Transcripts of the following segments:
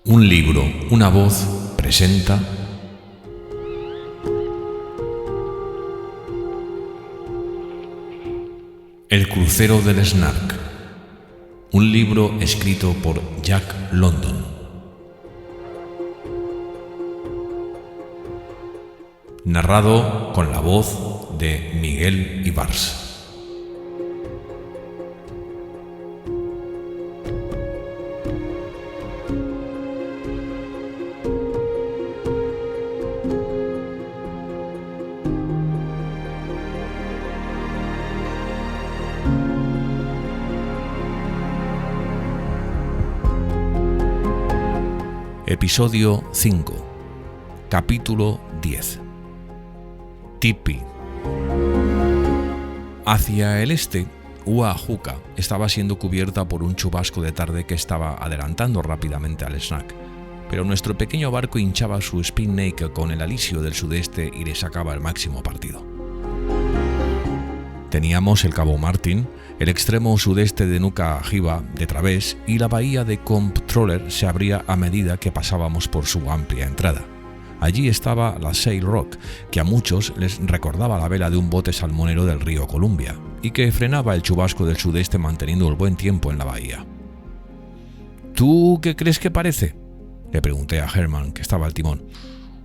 Un libro, una voz presenta El crucero del Snark, un libro escrito por Jack London. Narrado con la voz de Miguel Ibars. Episodio 5, capítulo 10. Tipi. Hacia el este, Ua Huka estaba siendo cubierta por un chubasco de tarde que estaba adelantando rápidamente al Snark, pero nuestro pequeño barco hinchaba su spin naked con el alisio del sudeste y le sacaba el máximo partido. Teníamos el Cabo Martin, el extremo sudeste de Nuka Hiva de través, y la bahía de Comptroller se abría a medida que pasábamos por su amplia entrada. Allí estaba la Sail Rock, que a muchos les recordaba la vela de un bote salmonero del río Columbia, y que frenaba el chubasco del sudeste manteniendo el buen tiempo en la bahía. ¿Tú qué crees que parece?, le pregunté a Herman, que estaba al timón.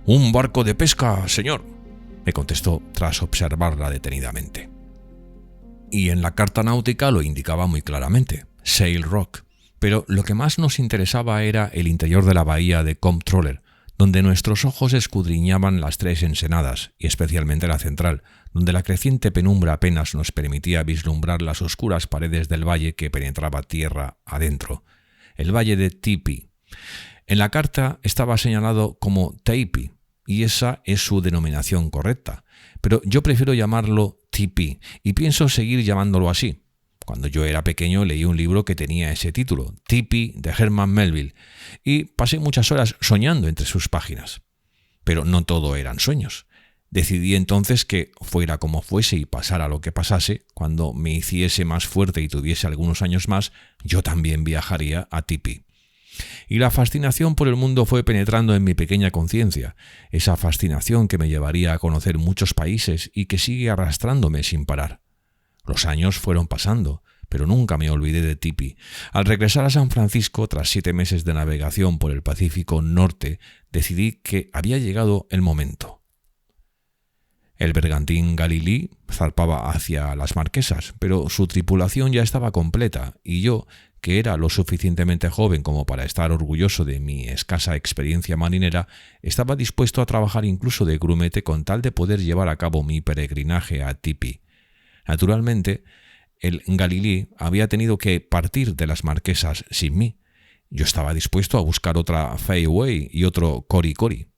«Un barco de pesca, señor», me contestó tras observarla detenidamente. Y en la carta náutica lo indicaba muy claramente, Sail Rock, pero lo que más nos interesaba era el interior de la bahía de Comptroller, donde nuestros ojos escudriñaban las tres ensenadas, y especialmente la central, donde la creciente penumbra apenas nos permitía vislumbrar las oscuras paredes del valle que penetraba tierra adentro, el valle de Tipi. En la carta estaba señalado como Taipi, y esa es su denominación correcta, pero yo prefiero llamarlo Tipi y pienso seguir llamándolo así. Cuando yo era pequeño leí un libro que tenía ese título, Tipi, de Herman Melville, y pasé muchas horas soñando entre sus páginas. Pero no todo eran sueños. Decidí entonces que, fuera como fuese y pasara lo que pasase, cuando me hiciese más fuerte y tuviese algunos años más, yo también viajaría a Tipi. Y la fascinación por el mundo fue penetrando en mi pequeña conciencia, esa fascinación que me llevaría a conocer muchos países y que sigue arrastrándome sin parar. Los años fueron pasando, pero nunca me olvidé de Tipi. Al regresar a San Francisco, tras 7 meses de navegación por el Pacífico Norte, decidí que había llegado el momento. El bergantín Galilee zarpaba hacia las Marquesas, pero su tripulación ya estaba completa y yo, que era lo suficientemente joven como para estar orgulloso de mi escasa experiencia marinera, estaba dispuesto a trabajar incluso de grumete con tal de poder llevar a cabo mi peregrinaje a Tipi. Naturalmente, el Galilee había tenido que partir de las Marquesas sin mí. Yo estaba dispuesto a buscar otra Fairway y otro Cory Cory.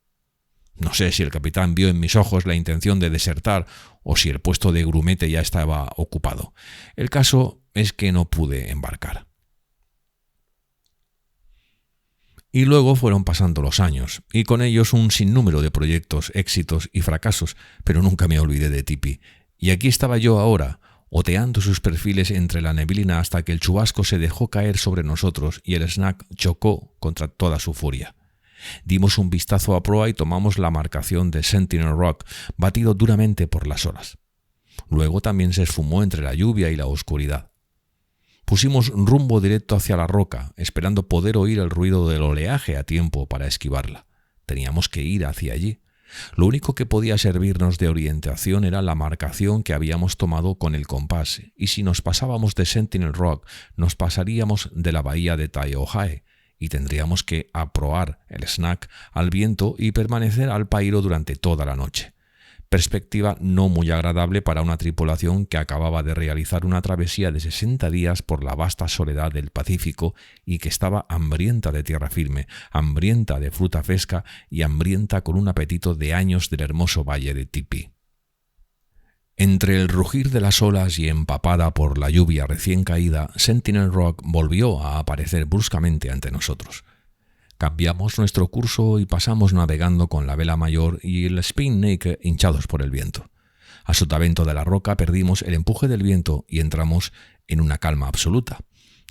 No sé si el capitán vio en mis ojos la intención de desertar o si el puesto de grumete ya estaba ocupado. El caso es que no pude embarcar. Y luego fueron pasando los años, y con ellos un sinnúmero de proyectos, éxitos y fracasos, pero nunca me olvidé de Tipi. Y aquí estaba yo ahora, oteando sus perfiles entre la neblina hasta que el chubasco se dejó caer sobre nosotros y el Snark chocó contra toda su furia. Dimos un vistazo a proa y tomamos la marcación de Sentinel Rock, batido duramente por las olas. Luego también se esfumó entre la lluvia y la oscuridad. Pusimos rumbo directo hacia la roca, esperando poder oír el ruido del oleaje a tiempo para esquivarla. Teníamos que ir hacia allí. Lo único que podía servirnos de orientación era la marcación que habíamos tomado con el compás, y si nos pasábamos de Sentinel Rock, nos pasaríamos de la bahía de Taiohae, y tendríamos que aproar el Snark al viento y permanecer al pairo durante toda la noche. Perspectiva no muy agradable para una tripulación que acababa de realizar una travesía de 60 días por la vasta soledad del Pacífico y que estaba hambrienta de tierra firme, hambrienta de fruta fresca y hambrienta con un apetito de años del hermoso valle de Tipi. Entre el rugir de las olas y empapada por la lluvia recién caída, Sentinel Rock volvió a aparecer bruscamente ante nosotros. Cambiamos nuestro curso y pasamos navegando con la vela mayor y el spin naked hinchados por el viento. A sotavento de la roca perdimos el empuje del viento y entramos en una calma absoluta.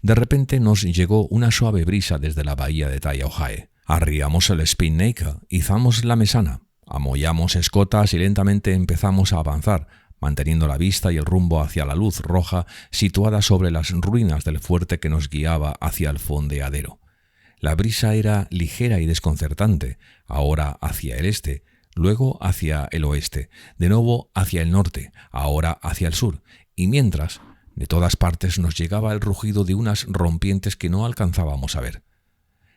De repente nos llegó una suave brisa desde la bahía de Taiohae. Arriamos el Spinnaker, izamos la mesana, amollamos escotas y lentamente empezamos a avanzar, manteniendo la vista y el rumbo hacia la luz roja situada sobre las ruinas del fuerte que nos guiaba hacia el fondeadero. La brisa era ligera y desconcertante, ahora hacia el este, luego hacia el oeste, de nuevo hacia el norte, ahora hacia el sur, y mientras, de todas partes nos llegaba el rugido de unas rompientes que no alcanzábamos a ver.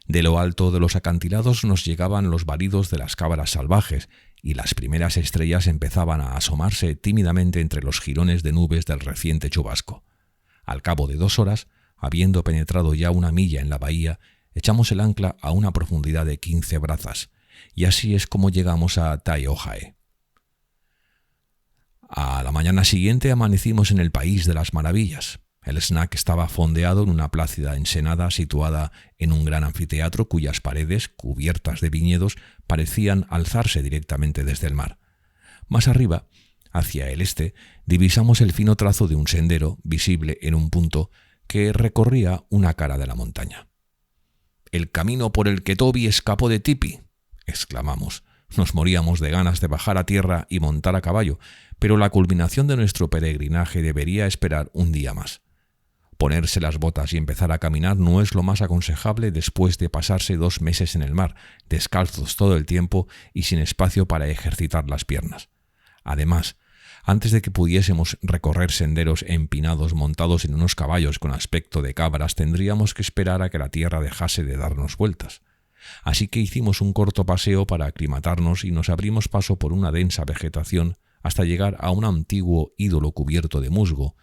De lo alto de los acantilados nos llegaban los balidos de las cabras salvajes y las primeras estrellas empezaban a asomarse tímidamente entre los jirones de nubes del reciente chubasco. Al cabo de 2 horas, habiendo penetrado ya 1 milla en la bahía, echamos el ancla a una profundidad de 15 brazas, y así es como llegamos a Taiohae. A la mañana siguiente amanecimos en el País de las Maravillas. El Snack estaba fondeado en una plácida ensenada situada en un gran anfiteatro cuyas paredes, cubiertas de viñedos, parecían alzarse directamente desde el mar. Más arriba, hacia el este, divisamos el fino trazo de un sendero, visible en un punto, que recorría una cara de la montaña. «El camino por el que Toby escapó de Tipi», exclamamos. Nos moríamos de ganas de bajar a tierra y montar a caballo, pero la culminación de nuestro peregrinaje debería esperar un día más. Ponerse las botas y empezar a caminar no es lo más aconsejable después de pasarse 2 meses en el mar, descalzos todo el tiempo y sin espacio para ejercitar las piernas. Además, antes de que pudiésemos recorrer senderos empinados montados en unos caballos con aspecto de cabras, tendríamos que esperar a que la tierra dejase de darnos vueltas. Así que hicimos un corto paseo para aclimatarnos y nos abrimos paso por una densa vegetación hasta llegar a un antiguo ídolo cubierto de musgo,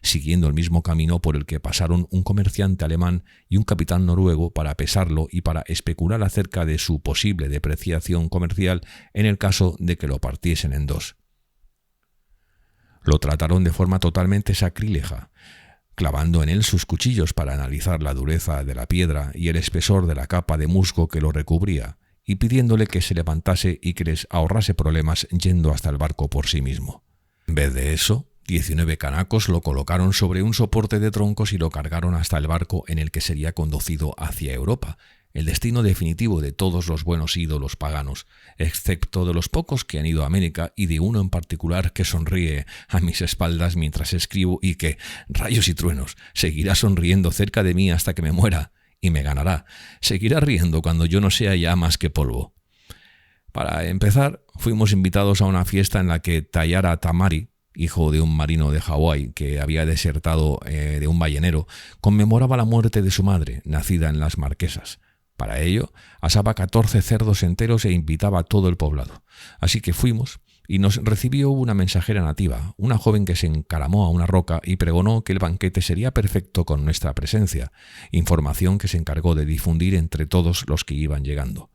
siguiendo el mismo camino por el que pasaron un comerciante alemán y un capitán noruego para pesarlo y para especular acerca de su posible depreciación comercial en el caso de que lo partiesen en 2. Lo trataron de forma totalmente sacrílega, clavando en él sus cuchillos para analizar la dureza de la piedra y el espesor de la capa de musgo que lo recubría, y pidiéndole que se levantase y que les ahorrase problemas yendo hasta el barco por sí mismo. En vez de eso, 19 canacos lo colocaron sobre un soporte de troncos y lo cargaron hasta el barco en el que sería conducido hacia Europa, el destino definitivo de todos los buenos ídolos paganos, excepto de los pocos que han ido a América y de uno en particular que sonríe a mis espaldas mientras escribo y que, rayos y truenos, seguirá sonriendo cerca de mí hasta que me muera y me ganará. Seguirá riendo cuando yo no sea ya más que polvo. Para empezar, fuimos invitados a una fiesta en la que Tayara Tamari, hijo de un marino de Hawái que había desertado de un ballenero, conmemoraba la muerte de su madre, nacida en las Marquesas. Para ello, asaba 14 cerdos enteros e invitaba a todo el poblado. Así que fuimos, y nos recibió una mensajera nativa, una joven que se encaramó a una roca y pregonó que el banquete sería perfecto con nuestra presencia, información que se encargó de difundir entre todos los que iban llegando.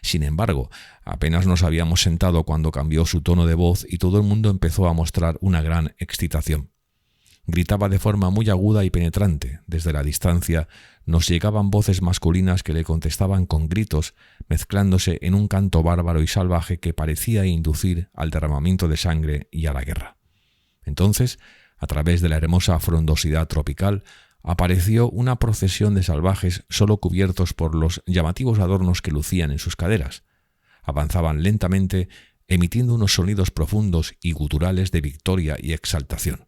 Sin embargo, apenas nos habíamos sentado cuando cambió su tono de voz y todo el mundo empezó a mostrar una gran excitación. Gritaba de forma muy aguda y penetrante. Desde la distancia nos llegaban voces masculinas que le contestaban con gritos, mezclándose en un canto bárbaro y salvaje que parecía inducir al derramamiento de sangre y a la guerra. Entonces, a través de la hermosa frondosidad tropical, apareció una procesión de salvajes solo cubiertos por los llamativos adornos que lucían en sus caderas. Avanzaban lentamente, emitiendo unos sonidos profundos y guturales de victoria y exaltación.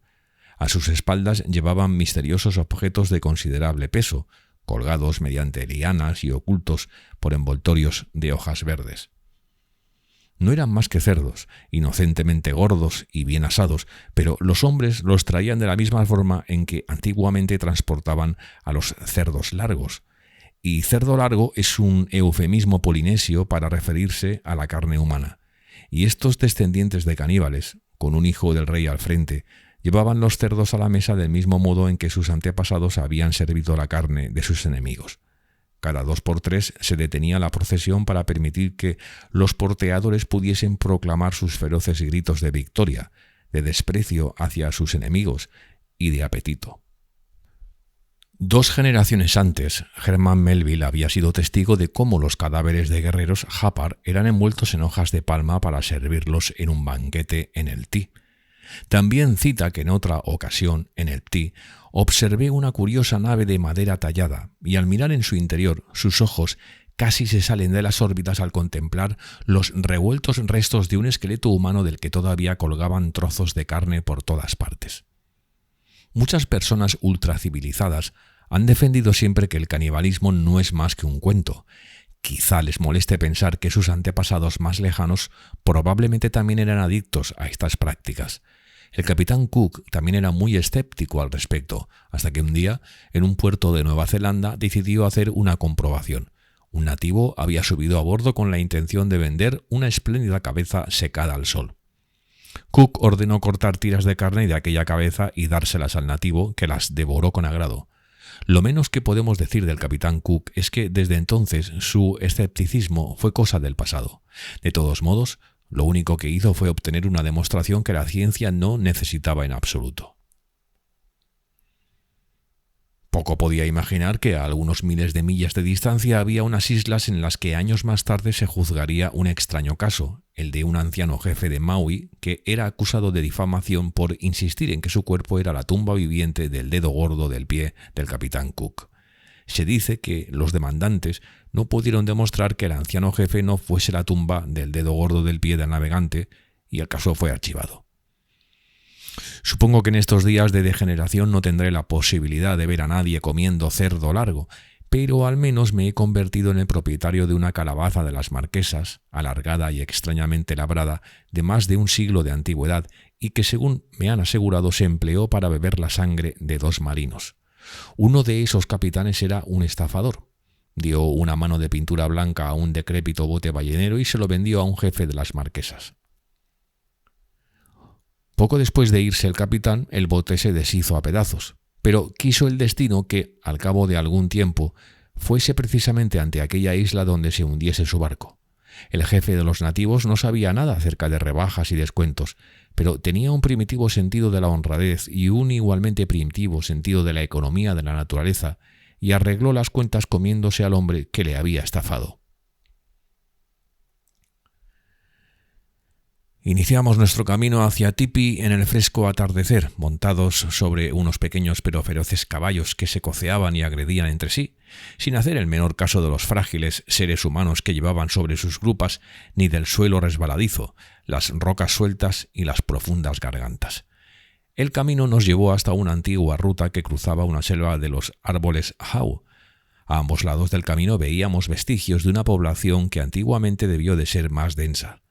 A sus espaldas llevaban misteriosos objetos de considerable peso, colgados mediante lianas y ocultos por envoltorios de hojas verdes. No eran más que cerdos, inocentemente gordos y bien asados, pero los hombres los traían de la misma forma en que antiguamente transportaban a los cerdos largos. Y cerdo largo es un eufemismo polinesio para referirse a la carne humana. Y estos descendientes de caníbales, con un hijo del rey al frente, llevaban los cerdos a la mesa del mismo modo en que sus antepasados habían servido la carne de sus enemigos. Cada 2 por 3 se detenía la procesión para permitir que los porteadores pudiesen proclamar sus feroces gritos de victoria, de desprecio hacia sus enemigos y de apetito. 2 generaciones antes, Herman Melville había sido testigo de cómo los cadáveres de guerreros Hapar eran envueltos en hojas de palma para servirlos en un banquete en el Tí. También cita que en otra ocasión, en el Tí, observé una curiosa nave de madera tallada y al mirar en su interior, sus ojos, casi se salen de las órbitas al contemplar los revueltos restos de un esqueleto humano del que todavía colgaban trozos de carne por todas partes. Muchas personas ultracivilizadas han defendido siempre que el canibalismo no es más que un cuento. Quizá les moleste pensar que sus antepasados más lejanos probablemente también eran adictos a estas prácticas. El capitán Cook también era muy escéptico al respecto, hasta que un día, en un puerto de Nueva Zelanda, decidió hacer una comprobación. Un nativo había subido a bordo con la intención de vender una espléndida cabeza secada al sol. Cook ordenó cortar tiras de carne de aquella cabeza y dárselas al nativo, que las devoró con agrado. Lo menos que podemos decir del capitán Cook es que desde entonces su escepticismo fue cosa del pasado. De todos modos, lo único que hizo fue obtener una demostración que la ciencia no necesitaba en absoluto. Poco podía imaginar que a algunos miles de millas de distancia había unas islas en las que años más tarde se juzgaría un extraño caso, el de un anciano jefe de Maui que era acusado de difamación por insistir en que su cuerpo era la tumba viviente del dedo gordo del pie del capitán Cook. Se dice que los demandantes no pudieron demostrar que el anciano jefe no fuese la tumba del dedo gordo del pie del navegante y el caso fue archivado. Supongo que en estos días de degeneración no tendré la posibilidad de ver a nadie comiendo cerdo largo, pero al menos me he convertido en el propietario de una calabaza de las Marquesas, alargada y extrañamente labrada, de más de un siglo de antigüedad y que, según me han asegurado, se empleó para beber la sangre de 2 marinos. Uno de esos capitanes era un estafador. Dio una mano de pintura blanca a un decrépito bote ballenero y se lo vendió a un jefe de las Marquesas. Poco después de irse el capitán, el bote se deshizo a pedazos, pero quiso el destino que, al cabo de algún tiempo, fuese precisamente ante aquella isla donde se hundiese su barco. El jefe de los nativos no sabía nada acerca de rebajas y descuentos, pero tenía un primitivo sentido de la honradez y un igualmente primitivo sentido de la economía de la naturaleza, y arregló las cuentas comiéndose al hombre que le había estafado. Iniciamos nuestro camino hacia Tipi en el fresco atardecer, montados sobre unos pequeños pero feroces caballos que se coceaban y agredían entre sí, sin hacer el menor caso de los frágiles seres humanos que llevaban sobre sus grupas, ni del suelo resbaladizo, las rocas sueltas y las profundas gargantas. El camino nos llevó hasta una antigua ruta que cruzaba una selva de los árboles Hau. A ambos lados del camino veíamos vestigios de una población que antiguamente debió de ser más densa.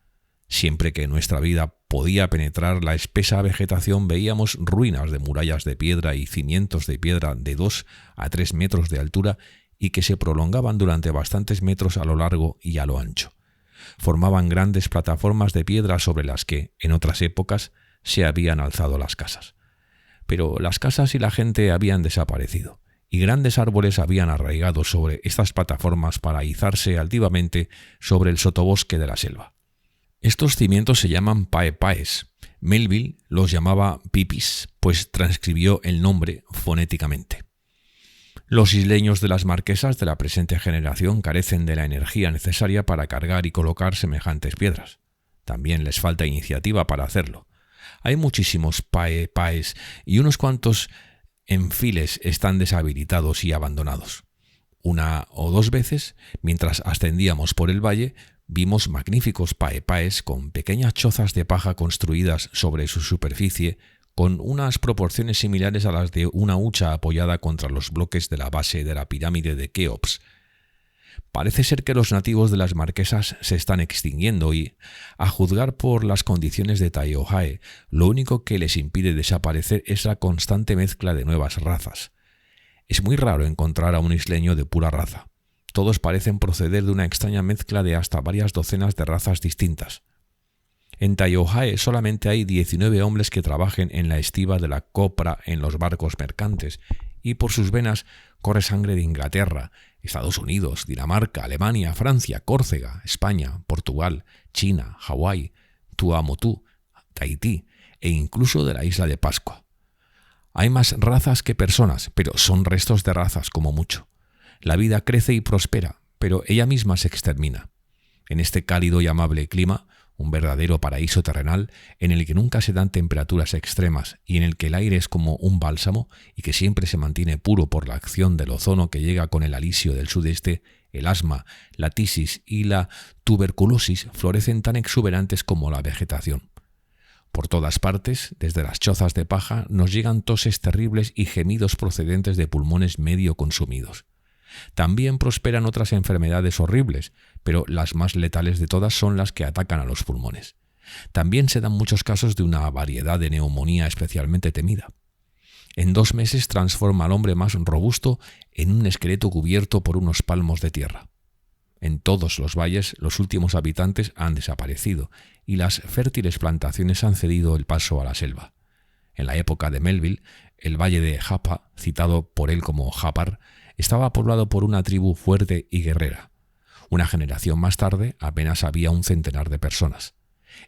Siempre que nuestra vida podía penetrar la espesa vegetación veíamos ruinas de murallas de piedra y cimientos de piedra de 2 a 3 metros de altura y que se prolongaban durante bastantes metros a lo largo y a lo ancho. Formaban grandes plataformas de piedra sobre las que, en otras épocas, se habían alzado las casas. Pero las casas y la gente habían desaparecido, y grandes árboles habían arraigado sobre estas plataformas para izarse altivamente sobre el sotobosque de la selva. Estos cimientos se llaman paepaes. Melville los llamaba pipis, pues transcribió el nombre fonéticamente. Los isleños de las Marquesas de la presente generación carecen de la energía necesaria para cargar y colocar semejantes piedras. También les falta iniciativa para hacerlo. Hay muchísimos paepaes y unos cuantos enfiles están deshabilitados y abandonados. 1 o 2 veces, mientras ascendíamos por el valle, vimos magníficos paepaes con pequeñas chozas de paja construidas sobre su superficie con unas proporciones similares a las de una hucha apoyada contra los bloques de la base de la pirámide de Keops. Parece ser que los nativos de las Marquesas se están extinguiendo y, a juzgar por las condiciones de Taiohae, lo único que les impide desaparecer es la constante mezcla de nuevas razas. Es muy raro encontrar a un isleño de pura raza. Todos parecen proceder de una extraña mezcla de hasta varias docenas de razas distintas. En Taiohae solamente hay 19 hombres que trabajen en la estiba de la copra en los barcos mercantes, y por sus venas corre sangre de Inglaterra, Estados Unidos, Dinamarca, Alemania, Francia, Córcega, España, Portugal, China, Hawái, Tuamotu, Tahití e incluso de la isla de Pascua. Hay más razas que personas, pero son restos de razas como mucho. La vida crece y prospera, pero ella misma se extermina. En este cálido y amable clima, un verdadero paraíso terrenal en el que nunca se dan temperaturas extremas y en el que el aire es como un bálsamo y que siempre se mantiene puro por la acción del ozono que llega con el alisio del sudeste, el asma, la tisis y la tuberculosis florecen tan exuberantes como la vegetación. Por todas partes, desde las chozas de paja, nos llegan toses terribles y gemidos procedentes de pulmones medio consumidos. También prosperan otras enfermedades horribles, pero las más letales de todas son las que atacan a los pulmones. También se dan muchos casos de una variedad de neumonía especialmente temida. En 2 meses transforma al hombre más robusto en un esqueleto cubierto por unos palmos de tierra. En todos los valles los últimos habitantes han desaparecido y las fértiles plantaciones han cedido el paso a la selva. En la época de Melville, el valle de Japa, citado por él como Japar, estaba poblado por una tribu fuerte y guerrera. Una generación más tarde apenas había un centenar de personas.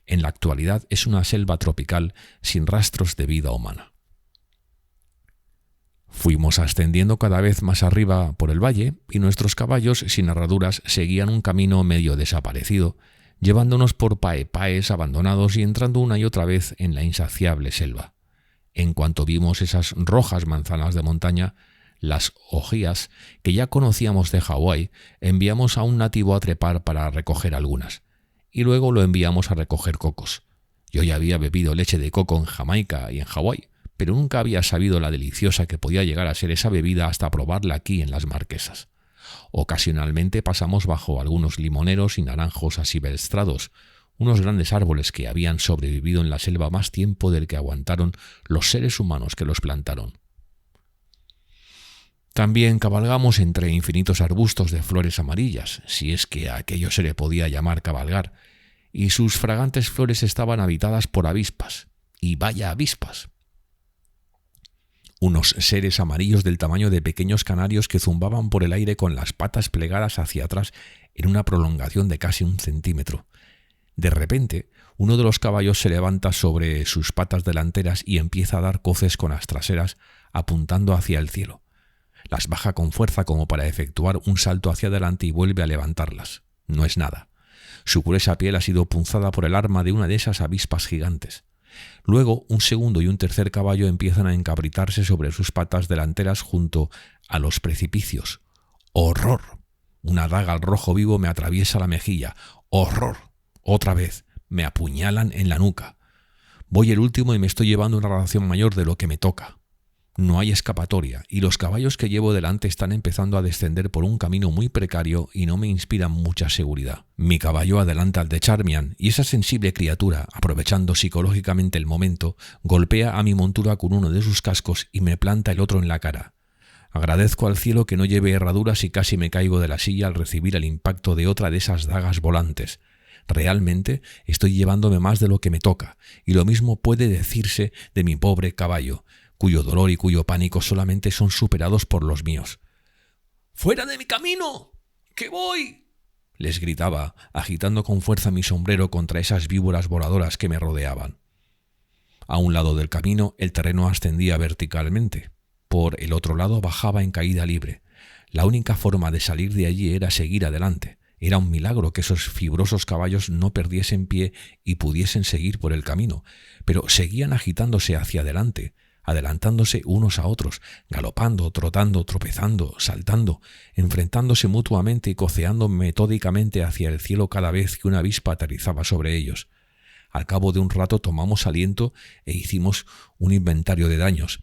En la actualidad es una selva tropical sin rastros de vida humana. Fuimos ascendiendo cada vez más arriba por el valle y nuestros caballos sin herraduras seguían un camino medio desaparecido, llevándonos por paepaes abandonados y entrando una y otra vez en la insaciable selva. En cuanto vimos esas rojas manzanas de montaña, las ojías, que ya conocíamos de Hawái, enviamos a un nativo a trepar para recoger algunas, y luego lo enviamos a recoger cocos. Yo ya había bebido leche de coco en Jamaica y en Hawái, pero nunca había sabido la deliciosa que podía llegar a ser esa bebida hasta probarla aquí en las Marquesas. Ocasionalmente pasamos bajo algunos limoneros y naranjos asilvestrados, unos grandes árboles que habían sobrevivido en la selva más tiempo del que aguantaron los seres humanos que los plantaron. También cabalgamos entre infinitos arbustos de flores amarillas, si es que a aquello se le podía llamar cabalgar, y sus fragantes flores estaban habitadas por avispas, y vaya avispas. Unos seres amarillos del tamaño de pequeños canarios que zumbaban por el aire con las patas plegadas hacia atrás en una prolongación de casi 1 centímetro. De repente, uno de los caballos se levanta sobre sus patas delanteras y empieza a dar coces con las traseras, apuntando hacia el cielo. Las baja con fuerza como para efectuar un salto hacia adelante y vuelve a levantarlas. No es nada. Su gruesa piel ha sido punzada por el arma de una de esas avispas gigantes. Luego, un segundo y un tercer caballo empiezan a encabritarse sobre sus patas delanteras junto a los precipicios. ¡Horror! Una daga al rojo vivo me atraviesa la mejilla. ¡Horror! Otra vez. Me apuñalan en la nuca. Voy el último y me estoy llevando una ración mayor de lo que me toca. No hay escapatoria, y los caballos que llevo delante están empezando a descender por un camino muy precario y no me inspiran mucha seguridad. Mi caballo adelanta al de Charmian, y esa sensible criatura, aprovechando psicológicamente el momento, golpea a mi montura con uno de sus cascos y me planta el otro en la cara. Agradezco al cielo que no lleve herraduras y casi me caigo de la silla al recibir el impacto de otra de esas dagas volantes. Realmente estoy llevándome más de lo que me toca, y lo mismo puede decirse de mi pobre caballo, cuyo dolor y cuyo pánico solamente son superados por los míos. ¡Fuera de mi camino! ¡Que voy!, les gritaba, agitando con fuerza mi sombrero contra esas víboras voladoras que me rodeaban. A un lado del camino el terreno ascendía verticalmente. Por el otro lado bajaba en caída libre. La única forma de salir de allí era seguir adelante. Era un milagro que esos fibrosos caballos no perdiesen pie y pudiesen seguir por el camino, pero seguían agitándose hacia adelante, adelantándose unos a otros, galopando, trotando, tropezando, saltando, enfrentándose mutuamente y coceando metódicamente hacia el cielo cada vez que una avispa aterrizaba sobre ellos. Al cabo de un rato tomamos aliento e hicimos un inventario de daños.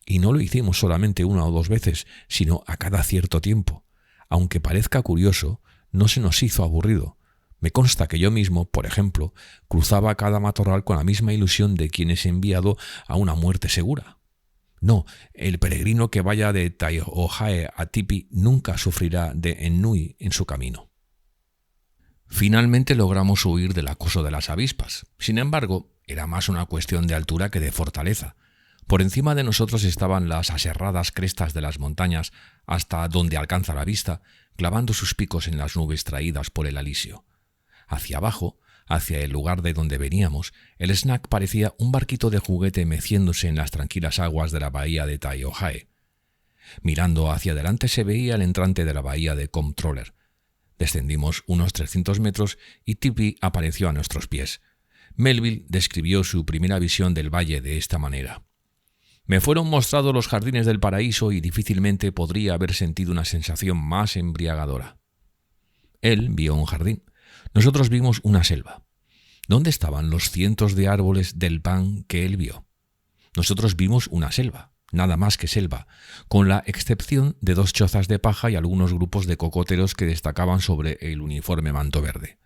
Y no lo hicimos solamente 1 o 2 veces, sino a cada cierto tiempo. Aunque parezca curioso, no se nos hizo aburrido. Me consta que yo mismo, por ejemplo, cruzaba cada matorral con la misma ilusión de quien es enviado a una muerte segura. No, el peregrino que vaya de Tai-Ohai a Tipi nunca sufrirá de ennui en su camino. Finalmente logramos huir del acoso de las avispas. Sin embargo, era más una cuestión de altura que de fortaleza. Por encima de nosotros estaban las aserradas crestas de las montañas hasta donde alcanza la vista, clavando sus picos en las nubes traídas por el alisio. Hacia abajo, hacia el lugar de donde veníamos, el Snag parecía un barquito de juguete meciéndose en las tranquilas aguas de la bahía de Tai-Ohai. Mirando hacia adelante se veía el entrante de la bahía de Comptroller. Descendimos unos 300 metros y Tipi apareció a nuestros pies. Melville describió su primera visión del valle de esta manera. Me fueron mostrados los jardines del paraíso y difícilmente podría haber sentido una sensación más embriagadora. Él vio un jardín. Nosotros vimos una selva. ¿Dónde estaban los cientos de árboles del pan que él vio? Nosotros vimos una selva, nada más que selva, con la excepción de 2 chozas de paja y algunos grupos de cocoteros que destacaban sobre el uniforme manto verde.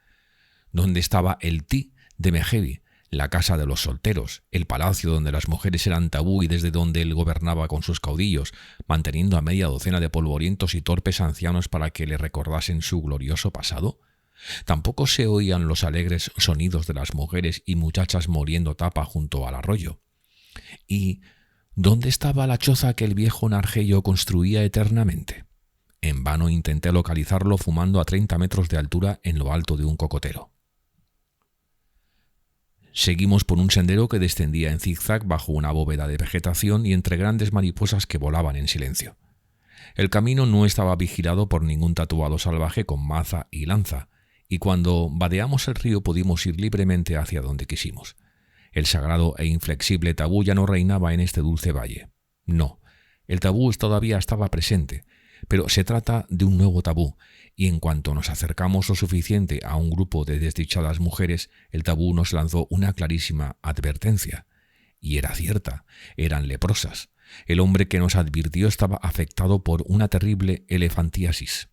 ¿Dónde estaba el Tí de Mehevi, la casa de los solteros, el palacio donde las mujeres eran tabú y desde donde él gobernaba con sus caudillos, manteniendo a media docena de polvorientos y torpes ancianos para que le recordasen su glorioso pasado? Tampoco se oían los alegres sonidos de las mujeres y muchachas moliendo tapa junto al arroyo. ¿Y dónde estaba la choza que el viejo Nargeyo construía eternamente? En vano intenté localizarlo fumando a 30 metros de altura en lo alto de un cocotero. Seguimos por un sendero que descendía en zigzag bajo una bóveda de vegetación y entre grandes mariposas que volaban en silencio. El camino no estaba vigilado por ningún tatuado salvaje con maza y lanza, y cuando vadeamos el río pudimos ir libremente hacia donde quisimos. El sagrado e inflexible tabú ya no reinaba en este dulce valle. No, el tabú todavía estaba presente, pero se trata de un nuevo tabú, y en cuanto nos acercamos lo suficiente a un grupo de desdichadas mujeres, el tabú nos lanzó una clarísima advertencia. Y era cierta, eran leprosas. El hombre que nos advirtió estaba afectado por una terrible elefantiasis.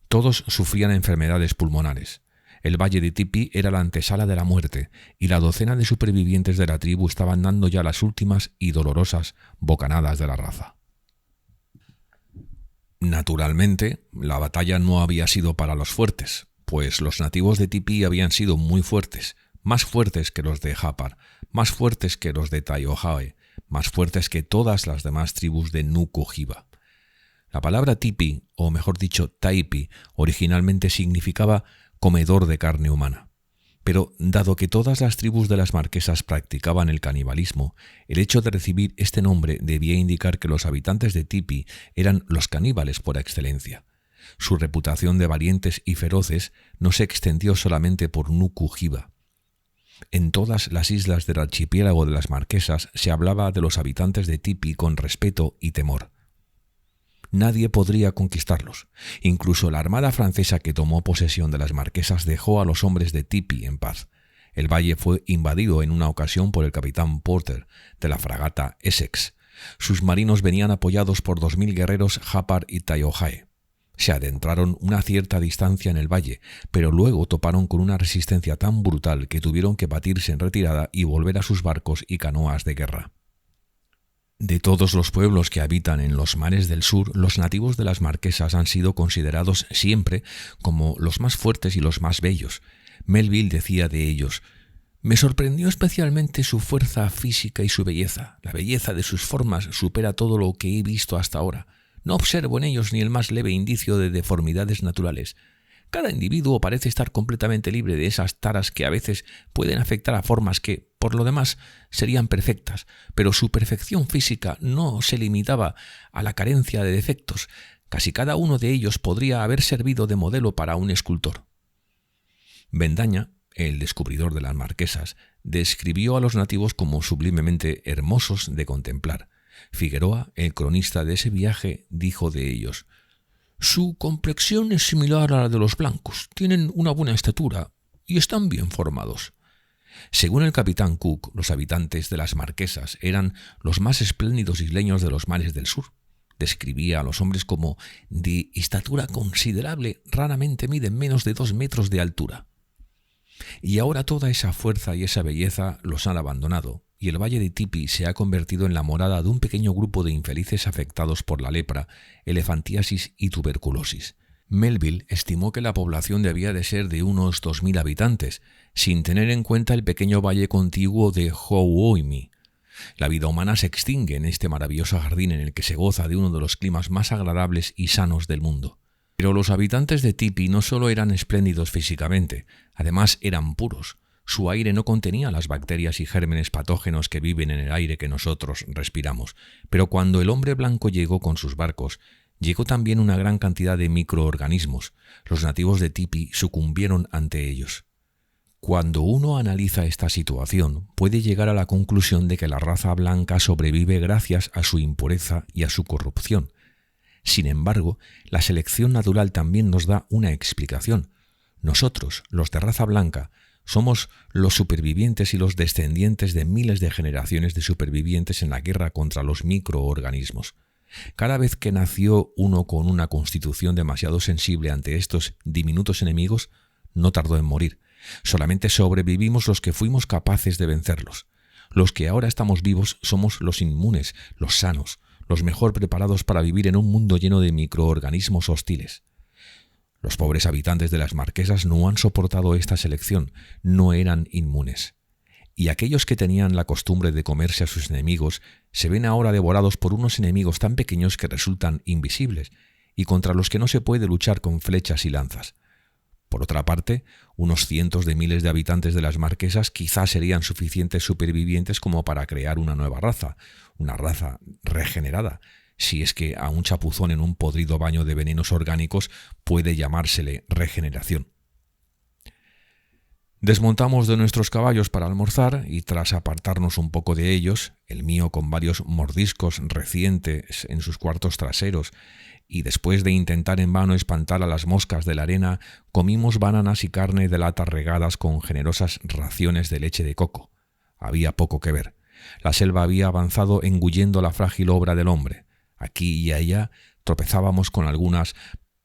Todos sufrían enfermedades pulmonares. El valle de Tipi era la antesala de la muerte, y la docena de supervivientes de la tribu estaban dando ya las últimas y dolorosas bocanadas de la raza. Naturalmente, la batalla no había sido para los fuertes, pues los nativos de Tipi habían sido muy fuertes, más fuertes que los de Hapar, más fuertes que los de Taiohae, más fuertes que todas las demás tribus de Nuku-Hiva. La palabra Tipi, o mejor dicho Taipi, originalmente significaba comedor de carne humana. Pero dado que todas las tribus de las marquesas practicaban el canibalismo, el hecho de recibir este nombre debía indicar que los habitantes de Tipi eran los caníbales por excelencia. Su reputación de valientes y feroces no se extendió solamente por Nuku-Hiva. En todas las islas del archipiélago de las marquesas se hablaba de los habitantes de Tipi con respeto y temor. Nadie podría conquistarlos. Incluso la armada francesa que tomó posesión de las marquesas dejó a los hombres de Tipi en paz. El valle fue invadido en una ocasión por el capitán Porter de la fragata Essex. Sus marinos venían apoyados por 2000 guerreros Hapar y Taiohae. Se adentraron una cierta distancia en el valle, pero luego toparon con una resistencia tan brutal que tuvieron que batirse en retirada y volver a sus barcos y canoas de guerra. De todos los pueblos que habitan en los mares del sur, los nativos de las marquesas han sido considerados siempre como los más fuertes y los más bellos. Melville decía de ellos: «Me sorprendió especialmente su fuerza física y su belleza. La belleza de sus formas supera todo lo que he visto hasta ahora. No observo en ellos ni el más leve indicio de deformidades naturales. Cada individuo parece estar completamente libre de esas taras que a veces pueden afectar a formas que, por lo demás, serían perfectas, pero su perfección física no se limitaba a la carencia de defectos. Casi cada uno de ellos podría haber servido de modelo para un escultor». Bendaña, el descubridor de las marquesas, describió a los nativos como sublimemente hermosos de contemplar. Figueroa, el cronista de ese viaje, dijo de ellos: «Su complexión es similar a la de los blancos, tienen una buena estatura y están bien formados». Según el capitán Cook, los habitantes de las marquesas eran los más espléndidos isleños de los mares del sur. Describía a los hombres como de estatura considerable, raramente miden menos de 2 metros de altura. Y ahora toda esa fuerza y esa belleza los han abandonado, y el valle de Tipi se ha convertido en la morada de un pequeño grupo de infelices afectados por la lepra, elefantiasis y tuberculosis. Melville estimó que la población debía de ser de unos 2000 habitantes, sin tener en cuenta el pequeño valle contiguo de Houoimi. La vida humana se extingue en este maravilloso jardín en el que se goza de uno de los climas más agradables y sanos del mundo. Pero los habitantes de Tipi no solo eran espléndidos físicamente, además eran puros. Su aire no contenía las bacterias y gérmenes patógenos que viven en el aire que nosotros respiramos. Pero cuando el hombre blanco llegó con sus barcos, Llegó también una gran cantidad de microorganismos. Los nativos de Tipi sucumbieron ante ellos. Cuando uno analiza esta situación, puede llegar a la conclusión de que la raza blanca sobrevive gracias a su impureza y a su corrupción. Sin embargo, la selección natural también nos da una explicación. Nosotros, los de raza blanca, somos los supervivientes y los descendientes de miles de generaciones de supervivientes en la guerra contra los microorganismos. Cada vez que nació uno con una constitución demasiado sensible ante estos diminutos enemigos, no tardó en morir. Solamente sobrevivimos los que fuimos capaces de vencerlos. Los que ahora estamos vivos somos los inmunes, los sanos, los mejor preparados para vivir en un mundo lleno de microorganismos hostiles. Los pobres habitantes de las Marquesas no han soportado esta selección, no eran inmunes. Y aquellos que tenían la costumbre de comerse a sus enemigos se ven ahora devorados por unos enemigos tan pequeños que resultan invisibles y contra los que no se puede luchar con flechas y lanzas. Por otra parte, unos cientos de miles de habitantes de las Marquesas quizás serían suficientes supervivientes como para crear una nueva raza, una raza regenerada, si es que a un chapuzón en un podrido baño de venenos orgánicos puede llamársele regeneración. Desmontamos de nuestros caballos para almorzar y tras apartarnos un poco de ellos, el mío con varios mordiscos recientes en sus cuartos traseros, y después de intentar en vano espantar a las moscas de la arena, comimos bananas y carne de lata regadas con generosas raciones de leche de coco. Había poco que ver. La selva había avanzado engullendo la frágil obra del hombre. Aquí y allá tropezábamos con algunas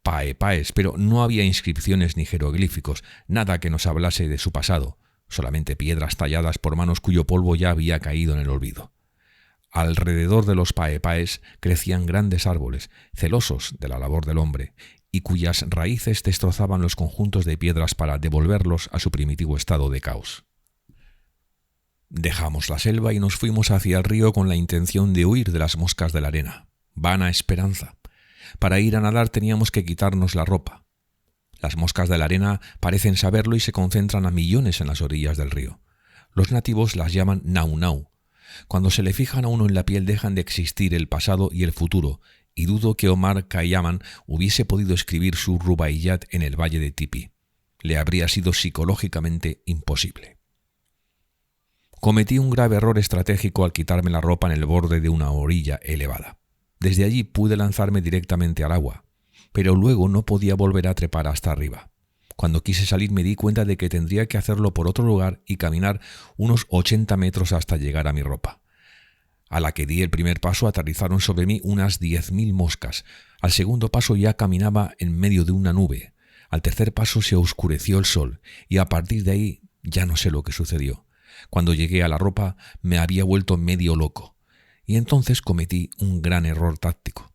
paepaes, pero no había inscripciones ni jeroglíficos, nada que nos hablase de su pasado, solamente piedras talladas por manos cuyo polvo ya había caído en el olvido. Alrededor de los paepaes crecían grandes árboles, celosos de la labor del hombre, y cuyas raíces destrozaban los conjuntos de piedras para devolverlos a su primitivo estado de caos. Dejamos la selva y nos fuimos hacia el río con la intención de huir de las moscas de la arena. Vana esperanza. Para ir a nadar teníamos que quitarnos la ropa. Las moscas de la arena parecen saberlo y se concentran a millones en las orillas del río. Los nativos las llaman nau-nau. Cuando se le fijan a uno en la piel dejan de existir el pasado y el futuro, y dudo que Omar Khayyam hubiese podido escribir su Rubaiyat en el valle de Tipi. Le habría sido psicológicamente imposible. Cometí un grave error estratégico al quitarme la ropa en el borde de una orilla elevada. Desde allí pude lanzarme directamente al agua, pero luego no podía volver a trepar hasta arriba. Cuando quise salir me di cuenta de que tendría que hacerlo por otro lugar y caminar unos 80 metros hasta llegar a mi ropa. A la que di el primer paso aterrizaron sobre mí unas 10.000 moscas. Al segundo paso ya caminaba en medio de una nube. Al tercer paso se oscureció el sol y a partir de ahí ya no sé lo que sucedió. Cuando llegué a la ropa me había vuelto medio loco y entonces cometí un gran error táctico.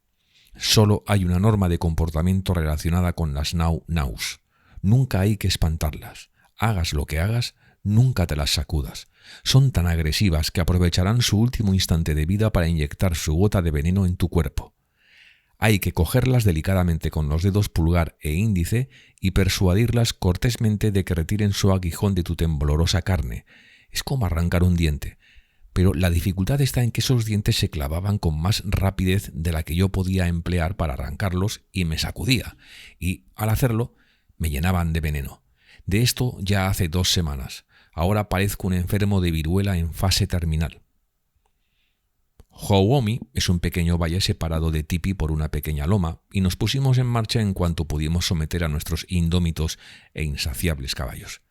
Solo hay una norma de comportamiento relacionada con las nau-naus. Nunca hay que espantarlas. Hagas lo que hagas, nunca te las sacudas. Son tan agresivas que aprovecharán su último instante de vida para inyectar su gota de veneno en tu cuerpo. Hay que cogerlas delicadamente con los dedos pulgar e índice y persuadirlas cortésmente de que retiren su aguijón de tu temblorosa carne. Es como arrancar un diente. Pero la dificultad está en que esos dientes se clavaban con más rapidez de la que yo podía emplear para arrancarlos y me sacudía. Y, al hacerlo, me llenaban de veneno. De esto ya hace 2 semanas. Ahora parezco un enfermo de viruela en fase terminal. Houomi es un pequeño valle separado de Tipi por una pequeña loma y nos pusimos en marcha en cuanto pudimos someter a nuestros indómitos e insaciables caballos.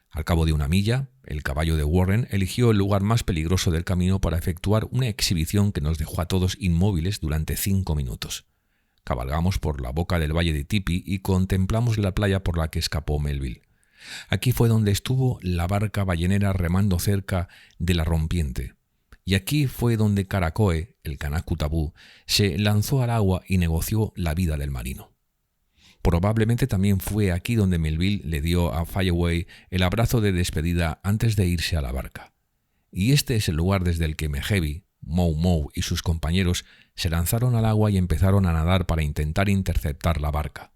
Al cabo de 1 milla, el caballo de Warren eligió el lugar más peligroso del camino para efectuar una exhibición que nos dejó a todos inmóviles durante 5 minutos. Cabalgamos por la boca del valle de Tipi y contemplamos la playa por la que escapó Melville. Aquí fue donde estuvo la barca ballenera remando cerca de la rompiente. Y aquí fue donde Karakoe, el Kanaku Tabú, se lanzó al agua y negoció la vida del marino. Probablemente también fue aquí donde Melville le dio a Fayaway el abrazo de despedida antes de irse a la barca. Y este es el lugar desde el que Mehevi, Mou Mou y sus compañeros se lanzaron al agua y empezaron a nadar para intentar interceptar la barca.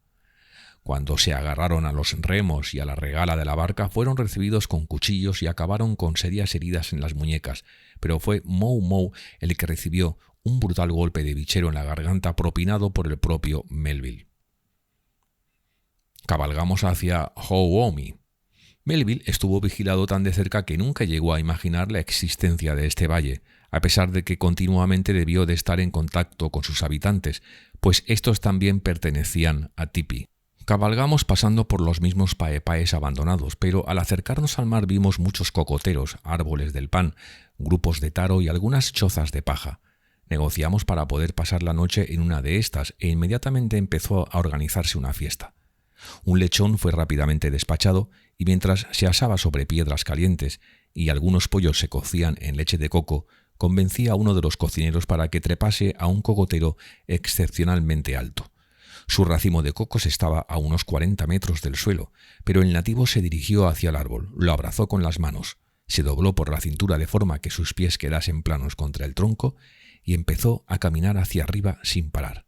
Cuando se agarraron a los remos y a la regala de la barca fueron recibidos con cuchillos y acabaron con serias heridas en las muñecas, pero fue Mou Mou el que recibió un brutal golpe de bichero en la garganta propinado por el propio Melville. Cabalgamos hacia Hououmi. Melville estuvo vigilado tan de cerca que nunca llegó a imaginar la existencia de este valle, a pesar de que continuamente debió de estar en contacto con sus habitantes, pues estos también pertenecían a Tipi. Cabalgamos pasando por los mismos paepaes abandonados, pero al acercarnos al mar vimos muchos cocoteros, árboles del pan, grupos de taro y algunas chozas de paja. Negociamos para poder pasar la noche en una de estas e inmediatamente empezó a organizarse una fiesta. Un lechón fue rápidamente despachado y mientras se asaba sobre piedras calientes y algunos pollos se cocían en leche de coco, convencí a uno de los cocineros para que trepase a un cocotero excepcionalmente alto. Su racimo de cocos estaba a unos 40 metros del suelo, pero el nativo se dirigió hacia el árbol, lo abrazó con las manos, se dobló por la cintura de forma que sus pies quedasen planos contra el tronco y empezó a caminar hacia arriba sin parar.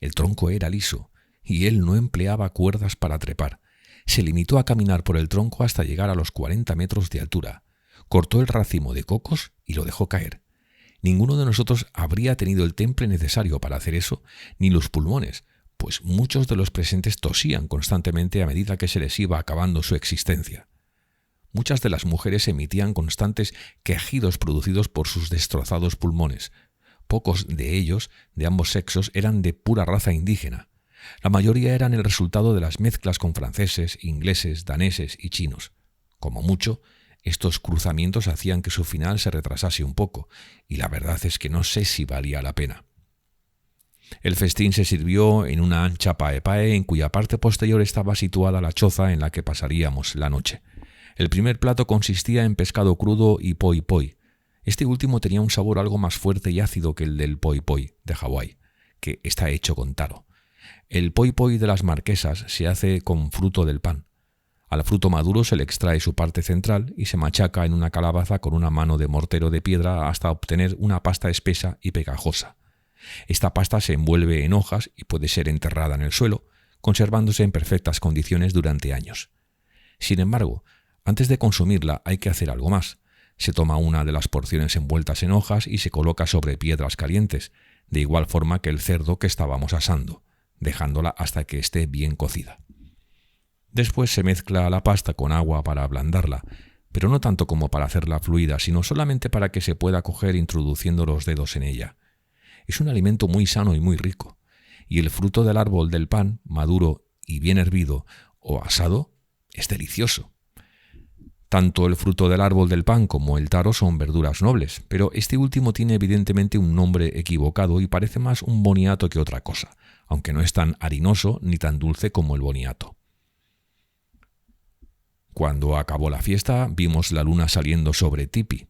El tronco era liso y él no empleaba cuerdas para trepar. Se limitó a caminar por el tronco hasta llegar a los 40 metros de altura. Cortó el racimo de cocos y lo dejó caer. Ninguno de nosotros habría tenido el temple necesario para hacer eso, ni los pulmones, pues muchos de los presentes tosían constantemente a medida que se les iba acabando su existencia. Muchas de las mujeres emitían constantes quejidos producidos por sus destrozados pulmones. Pocos de ellos, de ambos sexos, eran de pura raza indígena. La mayoría eran el resultado de las mezclas con franceses, ingleses, daneses y chinos. Como mucho, estos cruzamientos hacían que su final se retrasase un poco, y la verdad es que no sé si valía la pena. El festín se sirvió en una ancha paepae en cuya parte posterior estaba situada la choza en la que pasaríamos la noche. El primer plato consistía en pescado crudo y poi poi. Este último tenía un sabor algo más fuerte y ácido que el del poi poi de Hawái, que está hecho con taro. El poi poi de las marquesas se hace con fruto del pan. Al fruto maduro se le extrae su parte central y se machaca en una calabaza con una mano de mortero de piedra hasta obtener una pasta espesa y pegajosa. Esta pasta se envuelve en hojas y puede ser enterrada en el suelo, conservándose en perfectas condiciones durante años. Sin embargo, antes de consumirla hay que hacer algo más. Se toma una de las porciones envueltas en hojas y se coloca sobre piedras calientes, de igual forma que el cerdo que estábamos asando, dejándola hasta que esté bien cocida. Después se mezcla la pasta con agua para ablandarla, pero no tanto como para hacerla fluida, sino solamente para que se pueda coger introduciendo los dedos en ella. Es un alimento muy sano y muy rico, y el fruto del árbol del pan, maduro y bien hervido o asado, es delicioso. Tanto el fruto del árbol del pan como el taro son verduras nobles, pero este último tiene evidentemente un nombre equivocado y parece más un boniato que otra cosa, aunque no es tan harinoso ni tan dulce como el boniato. Cuando acabó la fiesta, vimos la luna saliendo sobre Tipi.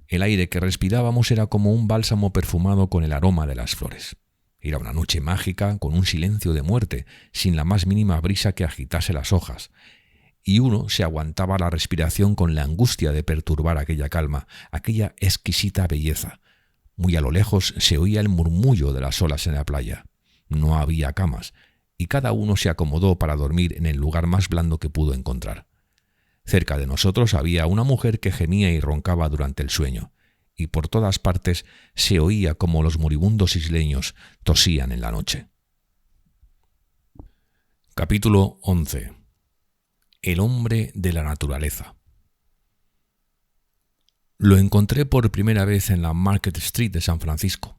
El aire que respirábamos era como un bálsamo perfumado con el aroma de las flores. Era una noche mágica, con un silencio de muerte, sin la más mínima brisa que agitase las hojas. Y uno se aguantaba la respiración con la angustia de perturbar aquella calma, aquella exquisita belleza. Muy a lo lejos se oía el murmullo de las olas en la playa. No había camas, y cada uno se acomodó para dormir en el lugar más blando que pudo encontrar. Cerca de nosotros había una mujer que gemía y roncaba durante el sueño, y por todas partes se oía como los moribundos isleños tosían en la noche. Capítulo 11. El hombre de la naturaleza. Lo encontré por primera vez en la Market Street de San Francisco.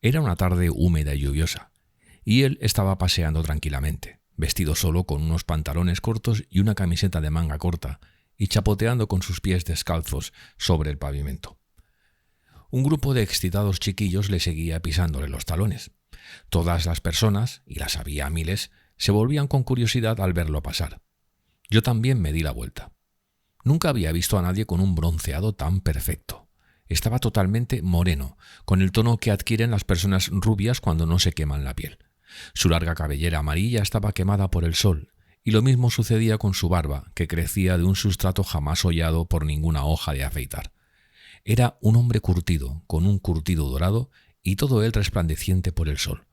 Era una tarde húmeda y lluviosa, y él estaba paseando tranquilamente, vestido solo con unos pantalones cortos y una camiseta de manga corta, y chapoteando con sus pies descalzos sobre el pavimento. Un grupo de excitados chiquillos le seguía pisándole los talones. Todas las personas, y las había a miles, se volvían con curiosidad al verlo pasar. Yo también me di la vuelta. Nunca había visto a nadie con un bronceado tan perfecto. Estaba totalmente moreno, con el tono que adquieren las personas rubias cuando no se queman la piel. Su larga cabellera amarilla estaba quemada por el sol, y lo mismo sucedía con su barba, que crecía de un sustrato jamás hollado por ninguna hoja de afeitar. Era un hombre curtido, con un curtido dorado, y todo él resplandeciente por el sol.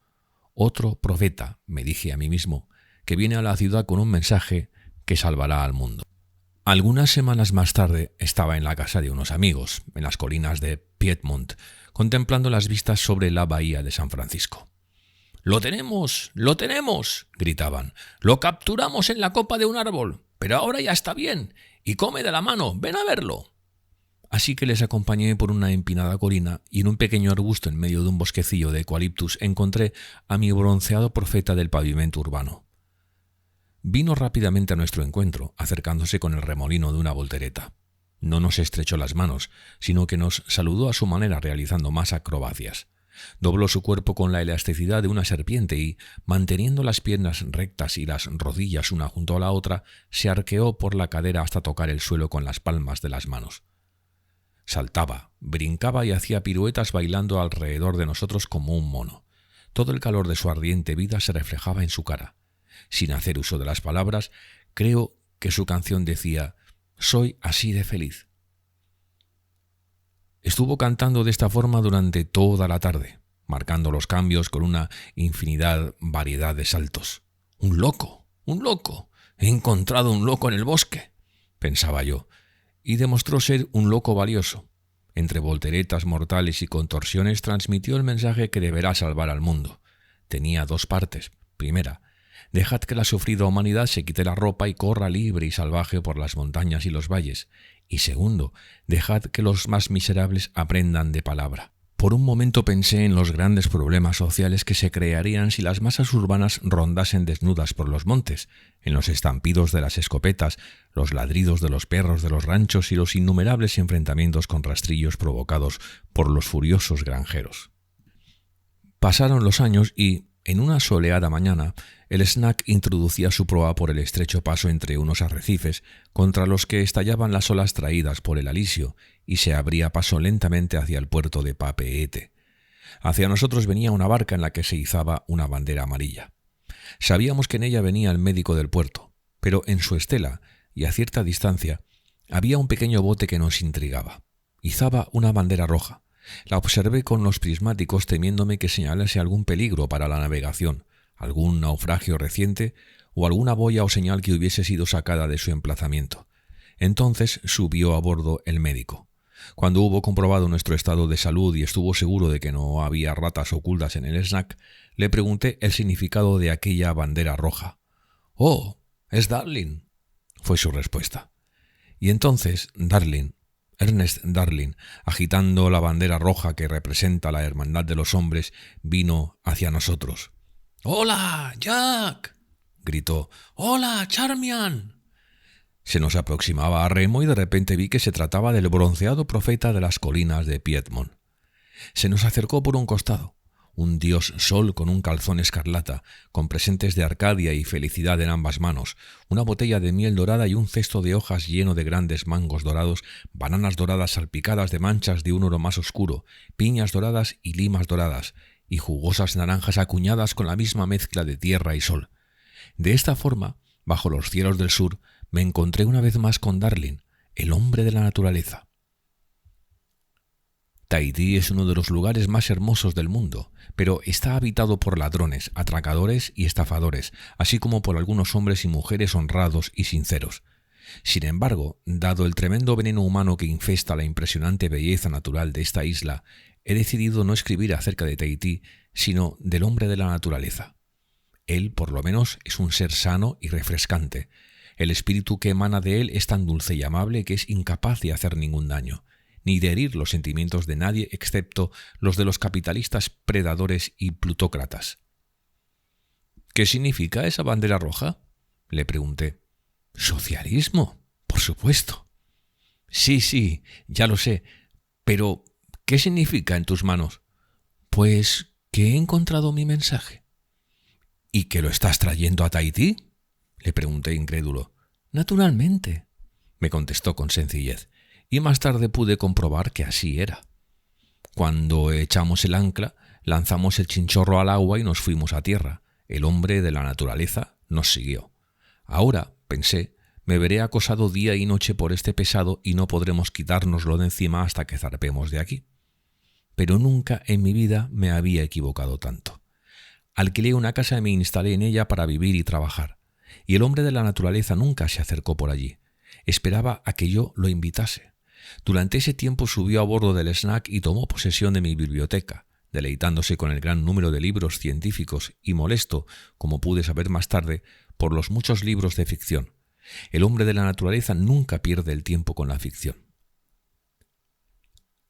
Otro profeta, me dije a mí mismo, que viene a la ciudad con un mensaje que salvará al mundo. Algunas semanas más tarde estaba en la casa de unos amigos, en las colinas de Piedmont, contemplando las vistas sobre la bahía de San Francisco. ¡Lo tenemos! ¡Lo tenemos!, gritaban. ¡Lo capturamos en la copa de un árbol! Pero ahora ya está bien, y come de la mano. ¡Ven a verlo! Así que les acompañé por una empinada colina y en un pequeño arbusto en medio de un bosquecillo de eucaliptus encontré a mi bronceado profeta del pavimento urbano. Vino rápidamente a nuestro encuentro, acercándose con el remolino de una voltereta. No nos estrechó las manos, sino que nos saludó a su manera realizando más acrobacias. Dobló su cuerpo con la elasticidad de una serpiente y, manteniendo las piernas rectas y las rodillas una junto a la otra, se arqueó por la cadera hasta tocar el suelo con las palmas de las manos. Saltaba, brincaba y hacía piruetas bailando alrededor de nosotros como un mono. Todo el calor de su ardiente vida se reflejaba en su cara. Sin hacer uso de las palabras, creo que su canción decía: «Soy así de feliz». Estuvo cantando de esta forma durante toda la tarde, marcando los cambios con una variedad de saltos. «¡Un loco! ¡Un loco! He encontrado un loco en el bosque», pensaba yo, y demostró ser un loco valioso. Entre volteretas mortales y contorsiones transmitió el mensaje que deberá salvar al mundo. Tenía dos partes. Primera, dejad que la sufrida humanidad se quite la ropa y corra libre y salvaje por las montañas y los valles. Y segundo, dejad que los más miserables aprendan de palabra. Por un momento pensé en los grandes problemas sociales que se crearían si las masas urbanas rondasen desnudas por los montes, en los estampidos de las escopetas, los ladridos de los perros de los ranchos y los innumerables enfrentamientos con rastrillos provocados por los furiosos granjeros. Pasaron los años y, en una soleada mañana, el Snack introducía su proa por el estrecho paso entre unos arrecifes contra los que estallaban las olas traídas por el alisio y se abría paso lentamente hacia el puerto de Papeete. Hacia nosotros venía una barca en la que se izaba una bandera amarilla. Sabíamos que en ella venía el médico del puerto, pero en su estela y a cierta distancia había un pequeño bote que nos intrigaba. Izaba una bandera roja. La observé con los prismáticos temiéndome que señalase algún peligro para la navegación, algún naufragio reciente o alguna boya o señal que hubiese sido sacada de su emplazamiento. Entonces subió a bordo el médico. Cuando hubo comprobado nuestro estado de salud y estuvo seguro de que no había ratas ocultas en el Snack, le pregunté el significado de aquella bandera roja. «Oh, es Darling», fue su respuesta. Y entonces Ernest Darling, agitando la bandera roja que representa la hermandad de los hombres, vino hacia nosotros. «¡Hola, Jack!», gritó. «¡Hola, Charmian!». Se nos aproximaba a remo y de repente vi que se trataba del bronceado profeta de las colinas de Piedmont. Se nos acercó por un costado, un dios sol con un calzón escarlata, con presentes de Arcadia y felicidad en ambas manos, una botella de miel dorada y un cesto de hojas lleno de grandes mangos dorados, bananas doradas salpicadas de manchas de un oro más oscuro, piñas doradas y limas doradas, y jugosas naranjas acuñadas con la misma mezcla de tierra y sol. De esta forma, bajo los cielos del sur, me encontré una vez más con Darling, el hombre de la naturaleza. Tahití es uno de los lugares más hermosos del mundo, pero está habitado por ladrones, atracadores y estafadores, así como por algunos hombres y mujeres honrados y sinceros. Sin embargo, dado el tremendo veneno humano que infesta la impresionante belleza natural de esta isla, he decidido no escribir acerca de Tahití, sino del hombre de la naturaleza. Él, por lo menos, es un ser sano y refrescante. El espíritu que emana de él es tan dulce y amable que es incapaz de hacer ningún daño, ni de herir los sentimientos de nadie excepto los de los capitalistas predadores y plutócratas. «¿Qué significa esa bandera roja?», le pregunté. «Socialismo, por supuesto». Sí, ya lo sé, pero ¿qué significa en tus manos?» «Pues que he encontrado mi mensaje». «¿Y que lo estás trayendo a Tahití?», le pregunté incrédulo. «Naturalmente», me contestó con sencillez, y más tarde pude comprobar que así era. Cuando echamos el ancla, lanzamos el chinchorro al agua y nos fuimos a tierra. El hombre de la naturaleza nos siguió. Ahora, pensé, me veré acosado día y noche por este pesado y no podremos quitárnoslo de encima hasta que zarpemos de aquí. Pero nunca en mi vida me había equivocado tanto. Alquilé una casa y me instalé en ella para vivir y trabajar. Y el hombre de la naturaleza nunca se acercó por allí. Esperaba a que yo lo invitase. Durante ese tiempo subió a bordo del Snack y tomó posesión de mi biblioteca, deleitándose con el gran número de libros científicos y molesto, como pude saber más tarde, por los muchos libros de ficción. El hombre de la naturaleza nunca pierde el tiempo con la ficción.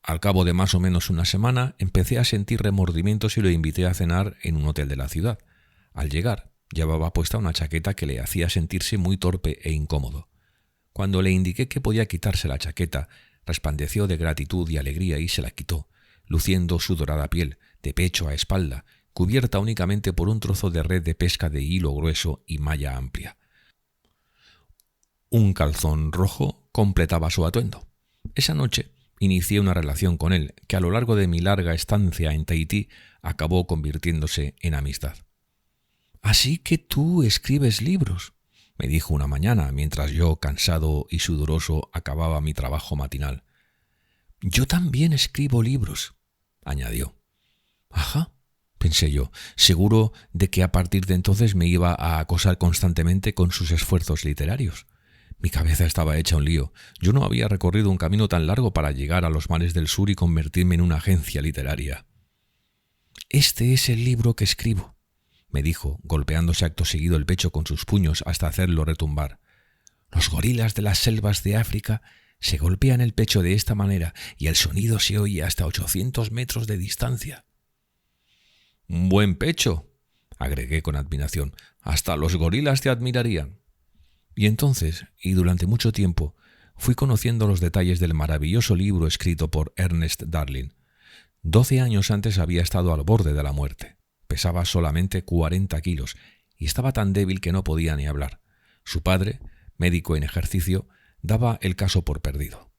Al cabo de más o menos una semana, empecé a sentir remordimientos y lo invité a cenar en un hotel de la ciudad. Al llegar, llevaba puesta una chaqueta que le hacía sentirse muy torpe e incómodo. Cuando le indiqué que podía quitarse la chaqueta, resplandeció de gratitud y alegría y se la quitó, luciendo su dorada piel, de pecho a espalda, cubierta únicamente por un trozo de red de pesca de hilo grueso y malla amplia. Un calzón rojo completaba su atuendo. Esa noche inicié una relación con él que a lo largo de mi larga estancia en Tahití acabó convirtiéndose en amistad. «Así que tú escribes libros», me dijo una mañana mientras yo, cansado y sudoroso, acababa mi trabajo matinal. «Yo también escribo libros», añadió. «Ajá», pensé yo, seguro de que a partir de entonces me iba a acosar constantemente con sus esfuerzos literarios. Mi cabeza estaba hecha un lío. Yo no había recorrido un camino tan largo para llegar a los mares del sur y convertirme en una agencia literaria. «Este es el libro que escribo», me dijo, golpeándose acto seguido el pecho con sus puños hasta hacerlo retumbar. «Los gorilas de las selvas de África se golpean el pecho de esta manera y el sonido se oye hasta 800 metros de distancia». «Un buen pecho», agregué con admiración. «Hasta los gorilas te admirarían». Y entonces, y durante mucho tiempo, fui conociendo los detalles del maravilloso libro escrito por Ernest Darling. 12 años antes había estado al borde de la muerte. Pesaba solamente 40 kilos y estaba tan débil que no podía ni hablar. Su padre, médico en ejercicio, daba el caso por perdido.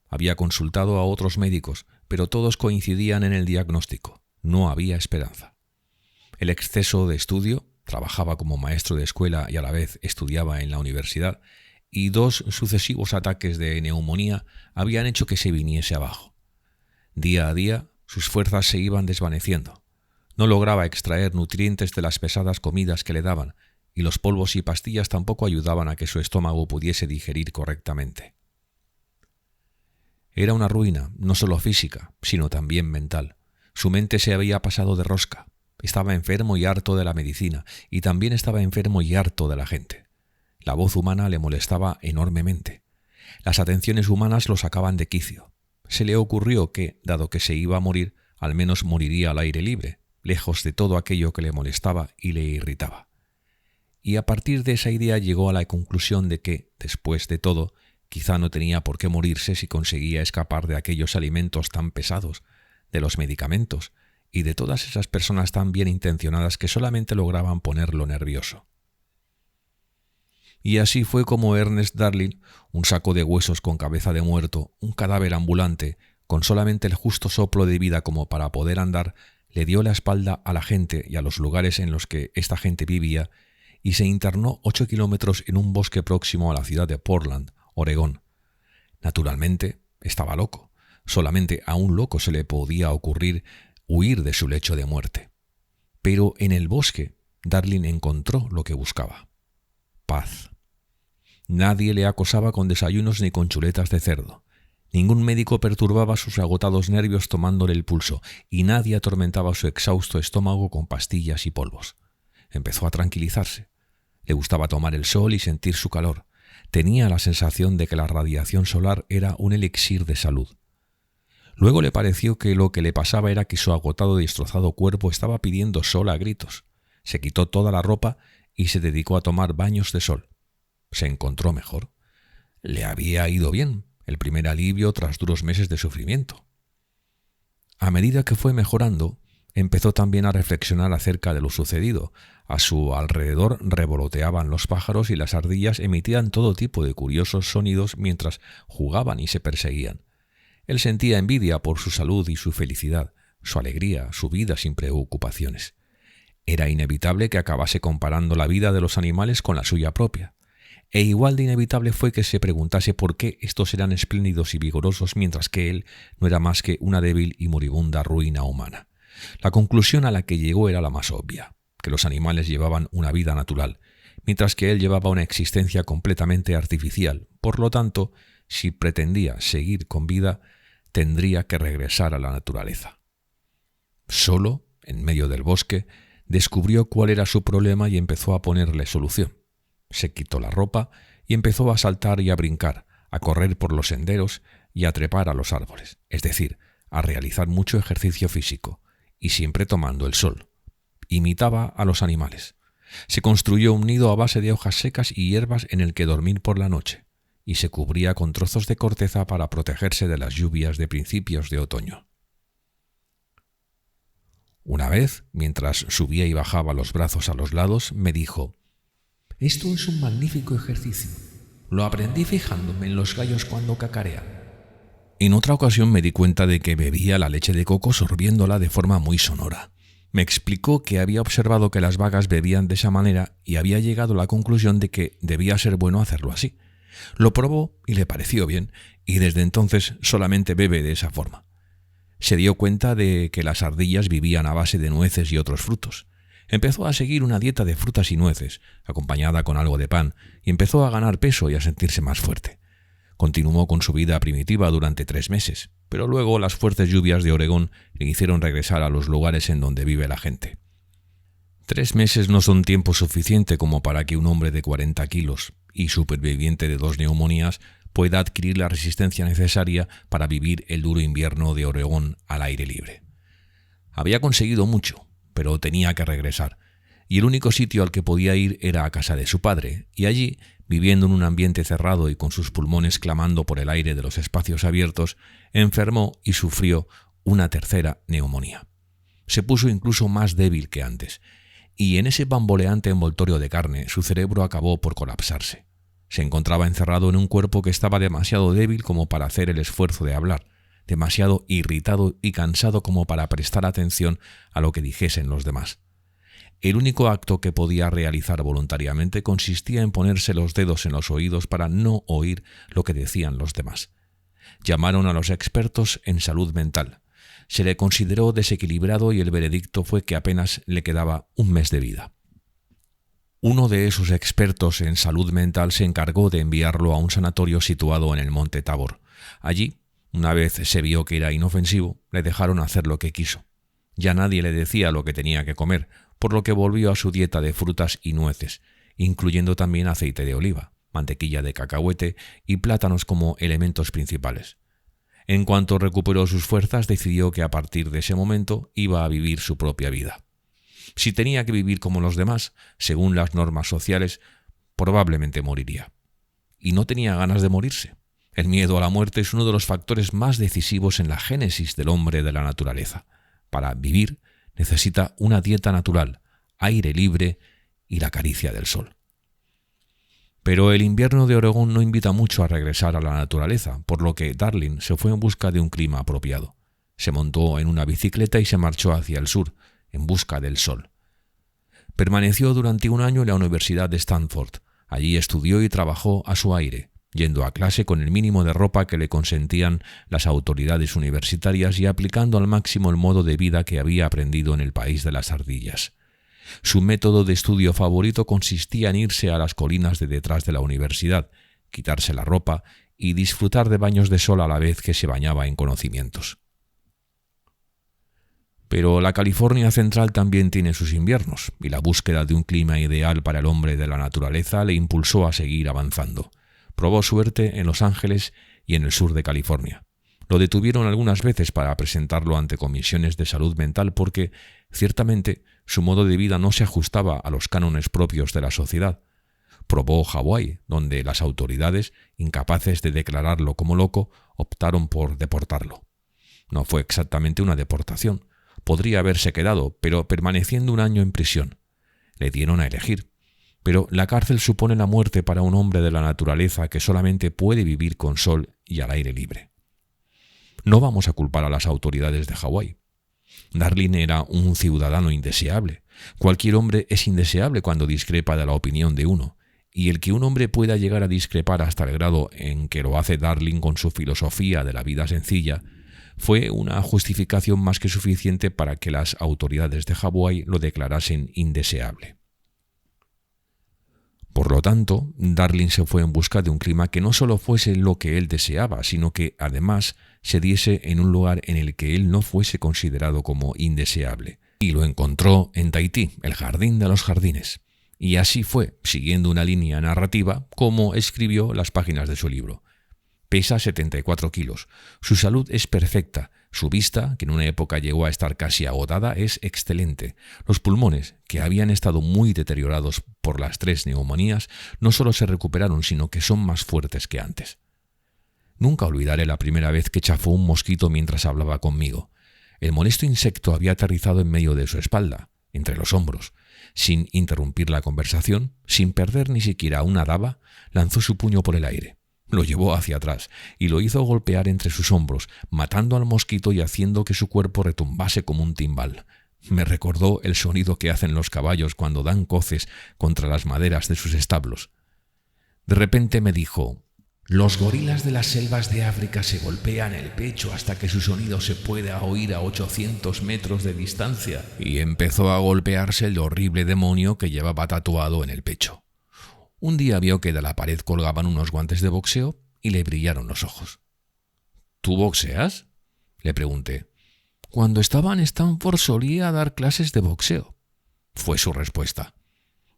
Había consultado a otros médicos, pero todos coincidían en el diagnóstico. No había esperanza. El exceso de estudio, trabajaba como maestro de escuela y a la vez estudiaba en la universidad, y 2 sucesivos ataques de neumonía habían hecho que se viniese abajo. Día a día, sus fuerzas se iban desvaneciendo. No lograba extraer nutrientes de las pesadas comidas que le daban, y los polvos y pastillas tampoco ayudaban a que su estómago pudiese digerir correctamente. Era una ruina, no solo física, sino también mental. Su mente se había pasado de rosca. Estaba enfermo y harto de la medicina, y también estaba enfermo y harto de la gente. La voz humana le molestaba enormemente. Las atenciones humanas lo sacaban de quicio. Se le ocurrió que, dado que se iba a morir, al menos moriría al aire libre, lejos de todo aquello que le molestaba y le irritaba. Y a partir de esa idea llegó a la conclusión de que, después de todo, quizá no tenía por qué morirse si conseguía escapar de aquellos alimentos tan pesados, de los medicamentos, y de todas esas personas tan bien intencionadas que solamente lograban ponerlo nervioso. Y así fue como Ernest Darling, un saco de huesos con cabeza de muerto, un cadáver ambulante, con solamente el justo soplo de vida como para poder andar, le dio la espalda a la gente y a los lugares en los que esta gente vivía y se internó 8 kilómetros en un bosque próximo a la ciudad de Portland, Oregón. Naturalmente, estaba loco. Solamente a un loco se le podía ocurrir huir de su lecho de muerte. Pero en el bosque, Darling encontró lo que buscaba: paz. Nadie le acosaba con desayunos ni con chuletas de cerdo. Ningún médico perturbaba sus agotados nervios tomándole el pulso, y nadie atormentaba su exhausto estómago con pastillas y polvos. Empezó a tranquilizarse. Le gustaba tomar el sol y sentir su calor. Tenía la sensación de que la radiación solar era un elixir de salud. Luego le pareció que lo que le pasaba era que su agotado y destrozado cuerpo estaba pidiendo sol a gritos. Se quitó toda la ropa y se dedicó a tomar baños de sol. Se encontró mejor. Le había ido bien, el primer alivio tras duros meses de sufrimiento. A medida que fue mejorando, empezó también a reflexionar acerca de lo sucedido. A su alrededor revoloteaban los pájaros y las ardillas emitían todo tipo de curiosos sonidos mientras jugaban y se perseguían. Él sentía envidia por su salud y su felicidad, su alegría, su vida sin preocupaciones. Era inevitable que acabase comparando la vida de los animales con la suya propia. E igual de inevitable fue que se preguntase por qué estos eran espléndidos y vigorosos mientras que él no era más que una débil y moribunda ruina humana. La conclusión a la que llegó era la más obvia, que los animales llevaban una vida natural, mientras que él llevaba una existencia completamente artificial. Por lo tanto, si pretendía seguir con vida, tendría que regresar a la naturaleza. Solo, en medio del bosque, descubrió cuál era su problema y empezó a ponerle solución. Se quitó la ropa y empezó a saltar y a brincar, a correr por los senderos y a trepar a los árboles, es decir, a realizar mucho ejercicio físico, y siempre tomando el sol. Imitaba a los animales. Se construyó un nido a base de hojas secas y hierbas en el que dormir por la noche, y se cubría con trozos de corteza para protegerse de las lluvias de principios de otoño. Una vez, mientras subía y bajaba los brazos a los lados, me dijo: «Esto es un magnífico ejercicio. Lo aprendí fijándome en los gallos cuando cacarean». En otra ocasión me di cuenta de que bebía la leche de coco sorbiéndola de forma muy sonora. Me explicó que había observado que las vacas bebían de esa manera y había llegado a la conclusión de que debía ser bueno hacerlo así. Lo probó y le pareció bien, y desde entonces solamente bebe de esa forma. Se dio cuenta de que las ardillas vivían a base de nueces y otros frutos. Empezó a seguir una dieta de frutas y nueces, acompañada con algo de pan, y empezó a ganar peso y a sentirse más fuerte. Continuó con su vida primitiva durante 3 meses, pero luego las fuertes lluvias de Oregón le hicieron regresar a los lugares en donde vive la gente. 3 meses no son tiempo suficiente como para que un hombre de 40 kilos y superviviente de 2 neumonías pueda adquirir la resistencia necesaria para vivir el duro invierno de Oregón al aire libre. Había conseguido mucho, pero tenía que regresar, y el único sitio al que podía ir era a casa de su padre, y allí, viviendo en un ambiente cerrado y con sus pulmones clamando por el aire de los espacios abiertos, enfermó y sufrió una 3ª neumonía. Se puso incluso más débil que antes, y en ese bamboleante envoltorio de carne su cerebro acabó por colapsarse. Se encontraba encerrado en un cuerpo que estaba demasiado débil como para hacer el esfuerzo de hablar, demasiado irritado y cansado como para prestar atención a lo que dijesen los demás. El único acto que podía realizar voluntariamente consistía en ponerse los dedos en los oídos para no oír lo que decían los demás. Llamaron a los expertos en salud mental. Se le consideró desequilibrado y el veredicto fue que apenas le quedaba 1 mes de vida. Uno de esos expertos en salud mental se encargó de enviarlo a un sanatorio situado en el monte Tabor. Allí, una vez se vio que era inofensivo, le dejaron hacer lo que quiso. Ya nadie le decía lo que tenía que comer, por lo que volvió a su dieta de frutas y nueces, incluyendo también aceite de oliva, mantequilla de cacahuete y plátanos como elementos principales. En cuanto recuperó sus fuerzas, decidió que a partir de ese momento iba a vivir su propia vida. Si tenía que vivir como los demás, según las normas sociales, probablemente moriría. Y no tenía ganas de morirse. El miedo a la muerte es uno de los factores más decisivos en la génesis del hombre de la naturaleza. Para vivir necesita una dieta natural, aire libre y la caricia del sol. Pero el invierno de Oregón no invita mucho a regresar a la naturaleza, por lo que Darling se fue en busca de un clima apropiado. Se montó en una bicicleta y se marchó hacia el sur, en busca del sol. Permaneció durante 1 año en la Universidad de Stanford. Allí estudió y trabajó a su aire, yendo a clase con el mínimo de ropa que le consentían las autoridades universitarias y aplicando al máximo el modo de vida que había aprendido en el país de las ardillas. Su método de estudio favorito consistía en irse a las colinas de detrás de la universidad, quitarse la ropa y disfrutar de baños de sol a la vez que se bañaba en conocimientos. Pero la California central también tiene sus inviernos, y la búsqueda de un clima ideal para el hombre de la naturaleza le impulsó a seguir avanzando. Probó suerte en Los Ángeles y en el sur de California. Lo detuvieron algunas veces para presentarlo ante comisiones de salud mental porque, ciertamente, su modo de vida no se ajustaba a los cánones propios de la sociedad. Probó Hawái, donde las autoridades, incapaces de declararlo como loco, optaron por deportarlo. No fue exactamente una deportación. Podría haberse quedado, pero permaneciendo 1 año en prisión. Le dieron a elegir. Pero la cárcel supone la muerte para un hombre de la naturaleza que solamente puede vivir con sol y al aire libre. No vamos a culpar a las autoridades de Hawái. Darling era un ciudadano indeseable. Cualquier hombre es indeseable cuando discrepa de la opinión de uno, y el que un hombre pueda llegar a discrepar hasta el grado en que lo hace Darling con su filosofía de la vida sencilla, fue una justificación más que suficiente para que las autoridades de Hawái lo declarasen indeseable. Por lo tanto, Darling se fue en busca de un clima que no solo fuese lo que él deseaba, sino que además se diese en un lugar en el que él no fuese considerado como indeseable. Y lo encontró en Tahití, el jardín de los jardines. Y así fue, siguiendo una línea narrativa, como escribió las páginas de su libro. Pesa 74 kilos. Su salud es perfecta. Su vista, que en una época llegó a estar casi agotada, es excelente. Los pulmones, que habían estado muy deteriorados por las 3 neumonías, no solo se recuperaron, sino que son más fuertes que antes. Nunca olvidaré la primera vez que chafó un mosquito mientras hablaba conmigo. El molesto insecto había aterrizado en medio de su espalda, entre los hombros. Sin interrumpir la conversación, sin perder ni siquiera una daba, lanzó su puño por el aire. Lo llevó hacia atrás y lo hizo golpear entre sus hombros, matando al mosquito y haciendo que su cuerpo retumbase como un timbal. Me recordó el sonido que hacen los caballos cuando dan coces contra las maderas de sus establos. De repente me dijo: «Los gorilas de las selvas de África se golpean el pecho hasta que su sonido se pueda oír a 800 metros de distancia». Y empezó a golpearse el horrible demonio que llevaba tatuado en el pecho. Un día vio que de la pared colgaban unos guantes de boxeo y le brillaron los ojos. «¿Tú boxeas?», le pregunté. «Cuando estaba en Stanford solía dar clases de boxeo», fue su respuesta.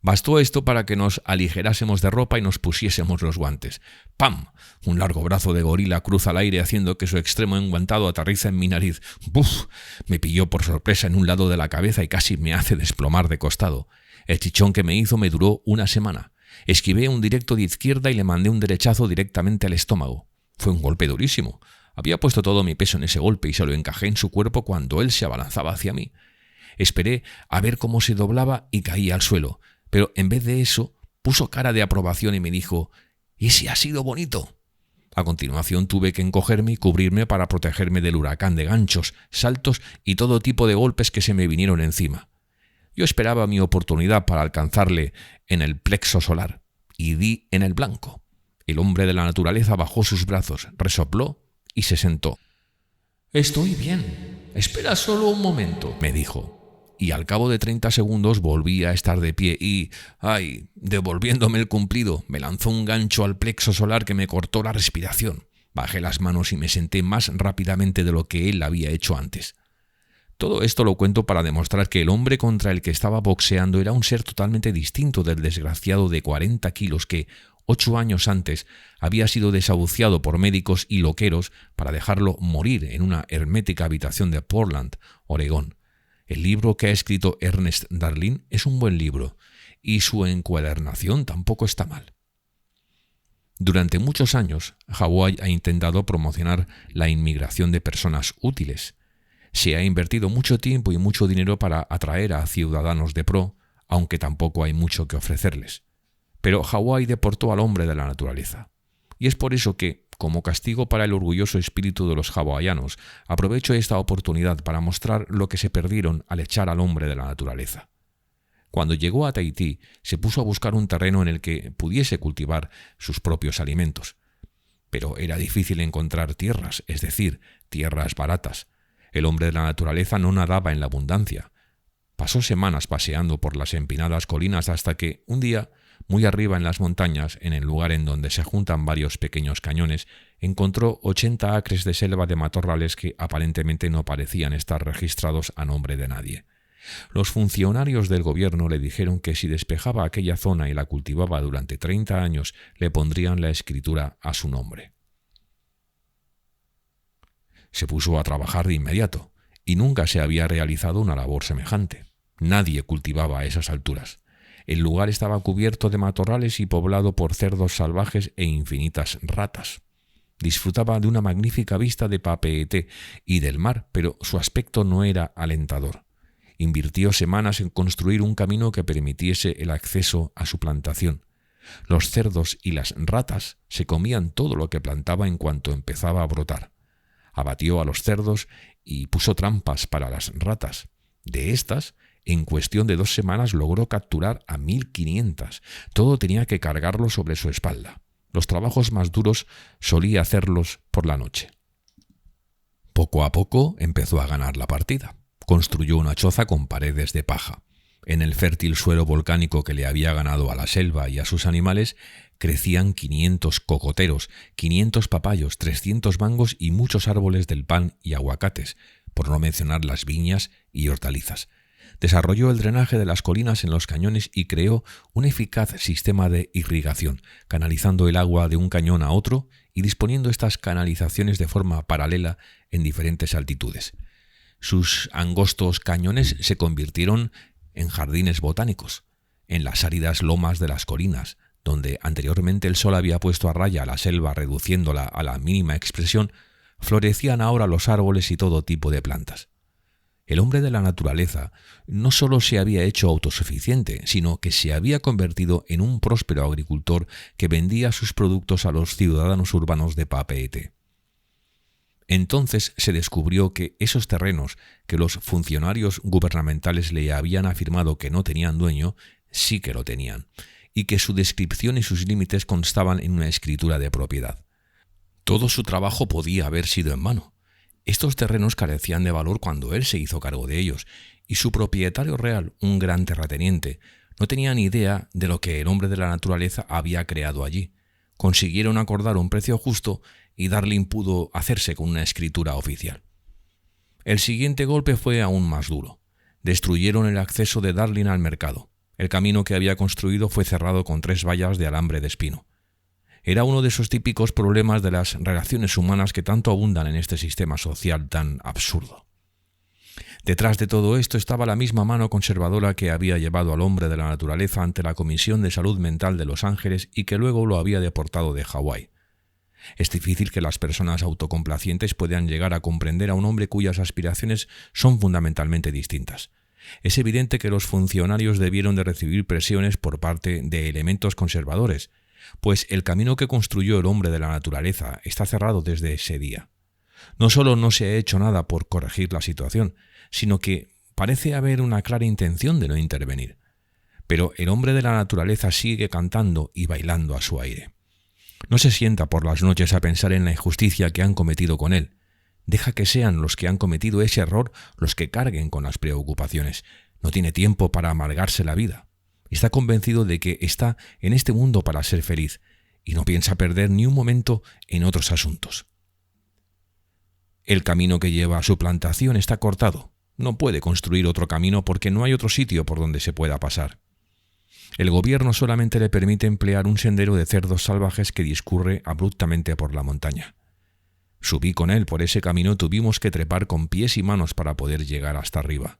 Bastó esto para que nos aligerásemos de ropa y nos pusiésemos los guantes. ¡Pam! Un largo brazo de gorila cruza el aire haciendo que su extremo enguantado aterriza en mi nariz. ¡Buf! Me pilló por sorpresa en un lado de la cabeza y casi me hace desplomar de costado. El chichón que me hizo me duró una semana. Esquivé un directo de izquierda y le mandé un derechazo directamente al estómago. Fue un golpe durísimo. Había puesto todo mi peso en ese golpe y se lo encajé en su cuerpo cuando él se abalanzaba hacia mí. Esperé a ver cómo se doblaba y caía al suelo, pero en vez de eso puso cara de aprobación y me dijo: «¿Y si ha sido bonito?». A continuación tuve que encogerme y cubrirme para protegerme del huracán de ganchos, saltos y todo tipo de golpes que se me vinieron encima. Yo esperaba mi oportunidad para alcanzarle en el plexo solar y di en el blanco. El hombre de la naturaleza bajó sus brazos, resopló y se sentó. «Estoy bien. Espera solo un momento», me dijo. Y al cabo de 30 segundos volví a estar de pie y, devolviéndome el cumplido, me lanzó un gancho al plexo solar que me cortó la respiración. Bajé las manos y me senté más rápidamente de lo que él había hecho antes. Todo esto lo cuento para demostrar que el hombre contra el que estaba boxeando era un ser totalmente distinto del desgraciado de 40 kilos que, 8 años antes, había sido desahuciado por médicos y loqueros para dejarlo morir en una hermética habitación de Portland, Oregón. El libro que ha escrito Ernest Darling es un buen libro, y su encuadernación tampoco está mal. Durante muchos años, Hawái ha intentado promocionar la inmigración de personas útiles. Se ha invertido mucho tiempo y mucho dinero para atraer a ciudadanos de pro, aunque tampoco hay mucho que ofrecerles. Pero Hawái deportó al hombre de la naturaleza. Y es por eso que, como castigo para el orgulloso espíritu de los hawaianos, aprovecho esta oportunidad para mostrar lo que se perdieron al echar al hombre de la naturaleza. Cuando llegó a Tahití, se puso a buscar un terreno en el que pudiese cultivar sus propios alimentos. Pero era difícil encontrar tierras, es decir, tierras baratas. El hombre de la naturaleza no nadaba en la abundancia. Pasó semanas paseando por las empinadas colinas hasta que, un día, muy arriba en las montañas, en el lugar en donde se juntan varios pequeños cañones, encontró 80 acres de selva de matorrales que aparentemente no parecían estar registrados a nombre de nadie. Los funcionarios del gobierno le dijeron que si despejaba aquella zona y la cultivaba durante 30 años, le pondrían la escritura a su nombre. Se puso a trabajar de inmediato, y nunca se había realizado una labor semejante. Nadie cultivaba a esas alturas. El lugar estaba cubierto de matorrales y poblado por cerdos salvajes e infinitas ratas. Disfrutaba de una magnífica vista de Papeete y del mar, pero su aspecto no era alentador. Invirtió semanas en construir un camino que permitiese el acceso a su plantación. Los cerdos y las ratas se comían todo lo que plantaba en cuanto empezaba a brotar. Abatió a los cerdos y puso trampas para las ratas. De estas, en cuestión de 2 semanas logró capturar a 1.500. Todo tenía que cargarlo sobre su espalda. Los trabajos más duros solía hacerlos por la noche. Poco a poco empezó a ganar la partida. Construyó una choza con paredes de paja. En el fértil suelo volcánico que le había ganado a la selva y a sus animales, crecían 500 cocoteros, 500 papayos, 300 mangos y muchos árboles del pan y aguacates, por no mencionar las viñas y hortalizas. Desarrolló el drenaje de las colinas en los cañones y creó un eficaz sistema de irrigación, canalizando el agua de un cañón a otro y disponiendo estas canalizaciones de forma paralela en diferentes altitudes. Sus angostos cañones se convirtieron en jardines botánicos. En las áridas lomas de las colinas, donde anteriormente el sol había puesto a raya la selva reduciéndola a la mínima expresión, florecían ahora los árboles y todo tipo de plantas. El hombre de la naturaleza no solo se había hecho autosuficiente, sino que se había convertido en un próspero agricultor que vendía sus productos a los ciudadanos urbanos de Papeete. Entonces se descubrió que esos terrenos que los funcionarios gubernamentales le habían afirmado que no tenían dueño, sí que lo tenían, y que su descripción y sus límites constaban en una escritura de propiedad. Todo su trabajo podía haber sido en vano. Estos terrenos carecían de valor cuando él se hizo cargo de ellos, y su propietario real, un gran terrateniente, no tenía ni idea de lo que el hombre de la naturaleza había creado allí. Consiguieron acordar un precio justo y Darling pudo hacerse con una escritura oficial. El siguiente golpe fue aún más duro. Destruyeron el acceso de Darling al mercado. El camino que había construido fue cerrado con 3 vallas de alambre de espino. Era uno de esos típicos problemas de las relaciones humanas que tanto abundan en este sistema social tan absurdo. Detrás de todo esto estaba la misma mano conservadora que había llevado al hombre de la naturaleza ante la Comisión de Salud Mental de Los Ángeles y que luego lo había deportado de Hawái. Es difícil que las personas autocomplacientes puedan llegar a comprender a un hombre cuyas aspiraciones son fundamentalmente distintas. Es evidente que los funcionarios debieron de recibir presiones por parte de elementos conservadores, pues el camino que construyó el hombre de la naturaleza está cerrado desde ese día. No solo no se ha hecho nada por corregir la situación, sino que parece haber una clara intención de no intervenir. Pero el hombre de la naturaleza sigue cantando y bailando a su aire. No se sienta por las noches a pensar en la injusticia que han cometido con él. Deja que sean los que han cometido ese error los que carguen con las preocupaciones. No tiene tiempo para amargarse la vida. Está convencido de que está en este mundo para ser feliz y no piensa perder ni un momento en otros asuntos. El camino que lleva a su plantación está cortado. No puede construir otro camino porque no hay otro sitio por donde se pueda pasar. El gobierno solamente le permite emplear un sendero de cerdos salvajes que discurre abruptamente por la montaña. Subí con él por ese camino, tuvimos que trepar con pies y manos para poder llegar hasta arriba.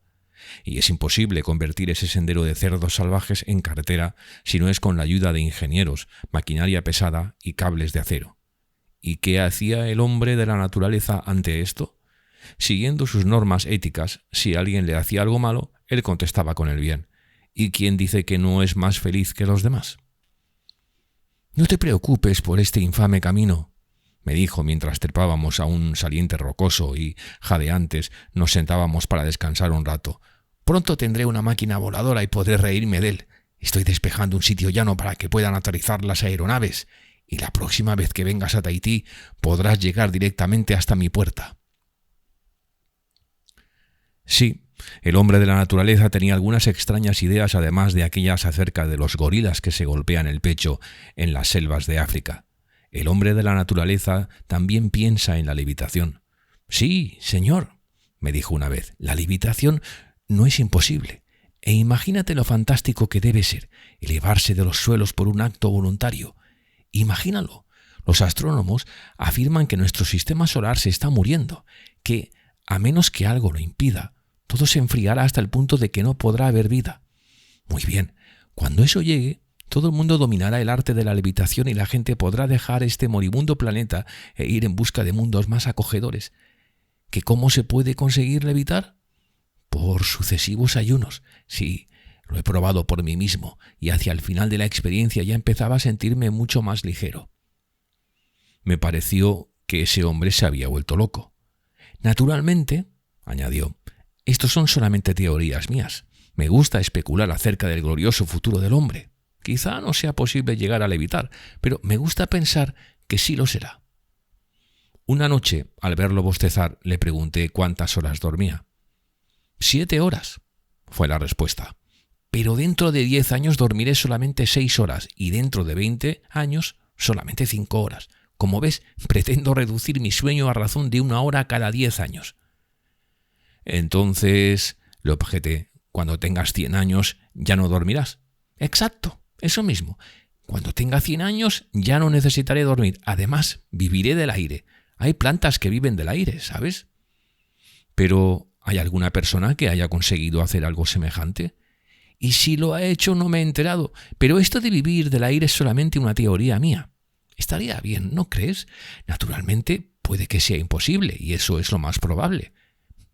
Y es imposible convertir ese sendero de cerdos salvajes en carretera si no es con la ayuda de ingenieros, maquinaria pesada y cables de acero. ¿Y qué hacía el hombre de la naturaleza ante esto? Siguiendo sus normas éticas, si alguien le hacía algo malo, él contestaba con el bien. ¿Y quién dice que no es más feliz que los demás? «No te preocupes por este infame camino», me dijo mientras trepábamos a un saliente rocoso y, jadeantes, nos sentábamos para descansar un rato. «Pronto tendré una máquina voladora y podré reírme de él. Estoy despejando un sitio llano para que puedan aterrizar las aeronaves, y la próxima vez que vengas a Tahití podrás llegar directamente hasta mi puerta». Sí, el hombre de la naturaleza tenía algunas extrañas ideas además de aquellas acerca de los gorilas que se golpean el pecho en las selvas de África. El hombre de la naturaleza también piensa en la levitación. «Sí, señor», me dijo una vez, «la levitación no es imposible. E imagínate lo fantástico que debe ser elevarse de los suelos por un acto voluntario. Imagínalo. Los astrónomos afirman que nuestro sistema solar se está muriendo, que, a menos que algo lo impida, todo se enfriará hasta el punto de que no podrá haber vida. Muy bien, cuando eso llegue, todo el mundo dominará el arte de la levitación y la gente podrá dejar este moribundo planeta e ir en busca de mundos más acogedores. ¿Que cómo se puede conseguir levitar? Por sucesivos ayunos. Sí, lo he probado por mí mismo y hacia el final de la experiencia ya empezaba a sentirme mucho más ligero. Me pareció que ese hombre se había vuelto loco. «Naturalmente», añadió, «estos son solamente teorías mías. Me gusta especular acerca del glorioso futuro del hombre. Quizá no sea posible llegar a levitar, pero me gusta pensar que sí lo será». Una noche, al verlo bostezar, le pregunté cuántas horas dormía. «7 horas», fue la respuesta. pero dentro de 10 años dormiré solamente 6 horas y dentro de 20 años solamente 5 horas. Como ves, pretendo reducir mi sueño a razón de 1 hora cada 10 años. Entonces, le objeté, cuando tengas 100 años ya no dormirás. Exacto, eso mismo. Cuando tenga 100 años ya no necesitaré dormir. Además, viviré del aire. Hay plantas que viven del aire, ¿sabes? Pero, ¿hay alguna persona que haya conseguido hacer algo semejante? Y si lo ha hecho no me he enterado. Pero esto de vivir del aire es solamente una teoría mía. Estaría bien, ¿no crees? Naturalmente, puede que sea imposible, y eso es lo más probable.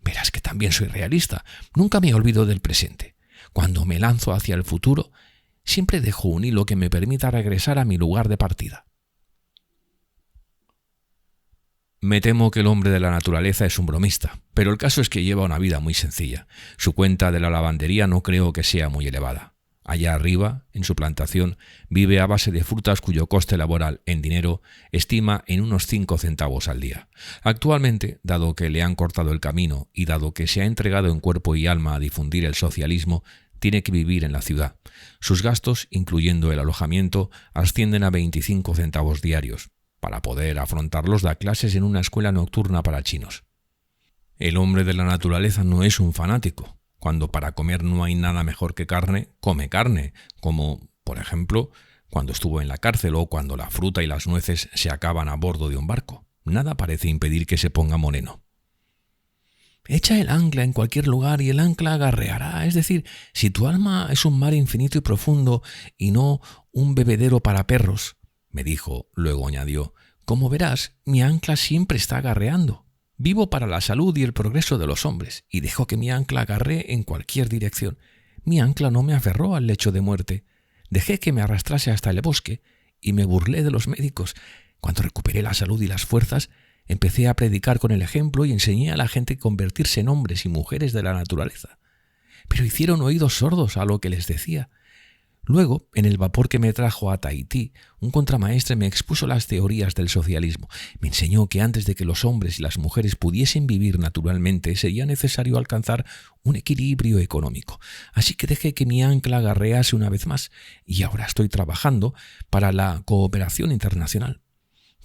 Verás que también soy realista. Nunca me olvido del presente. Cuando me lanzo hacia el futuro, siempre dejo un hilo que me permita regresar a mi lugar de partida. Me temo que el hombre de la naturaleza es un bromista, pero el caso es que lleva una vida muy sencilla. Su cuenta de la lavandería no creo que sea muy elevada. Allá arriba, en su plantación, vive a base de frutas cuyo coste laboral en dinero estima en unos 5 centavos al día. Actualmente, dado que le han cortado el camino y dado que se ha entregado en cuerpo y alma a difundir el socialismo, tiene que vivir en la ciudad. Sus gastos, incluyendo el alojamiento, ascienden a 25 centavos diarios. Para poder afrontarlos da clases en una escuela nocturna para chinos. El hombre de la naturaleza no es un fanático. Cuando para comer no hay nada mejor que carne, come carne, como, por ejemplo, cuando estuvo en la cárcel o cuando la fruta y las nueces se acaban a bordo de un barco. Nada parece impedir que se ponga moreno. Echa el ancla en cualquier lugar y el ancla agarreará. Es decir, si tu alma es un mar infinito y profundo y no un bebedero para perros, me dijo, luego añadió, como verás, mi ancla siempre está agarreando. Vivo para la salud y el progreso de los hombres, y dejo que mi ancla agarree en cualquier dirección. Mi ancla no me aferró al lecho de muerte. Dejé que me arrastrase hasta el bosque, y me burlé de los médicos. Cuando recuperé la salud y las fuerzas, empecé a predicar con el ejemplo y enseñé a la gente a convertirse en hombres y mujeres de la naturaleza. Pero hicieron oídos sordos a lo que les decía. Luego, en el vapor que me trajo a Tahití, un contramaestre me expuso las teorías del socialismo. Me enseñó que antes de que los hombres y las mujeres pudiesen vivir naturalmente, sería necesario alcanzar un equilibrio económico. Así que dejé que mi ancla agarrease una vez más, y ahora estoy trabajando para la cooperación internacional.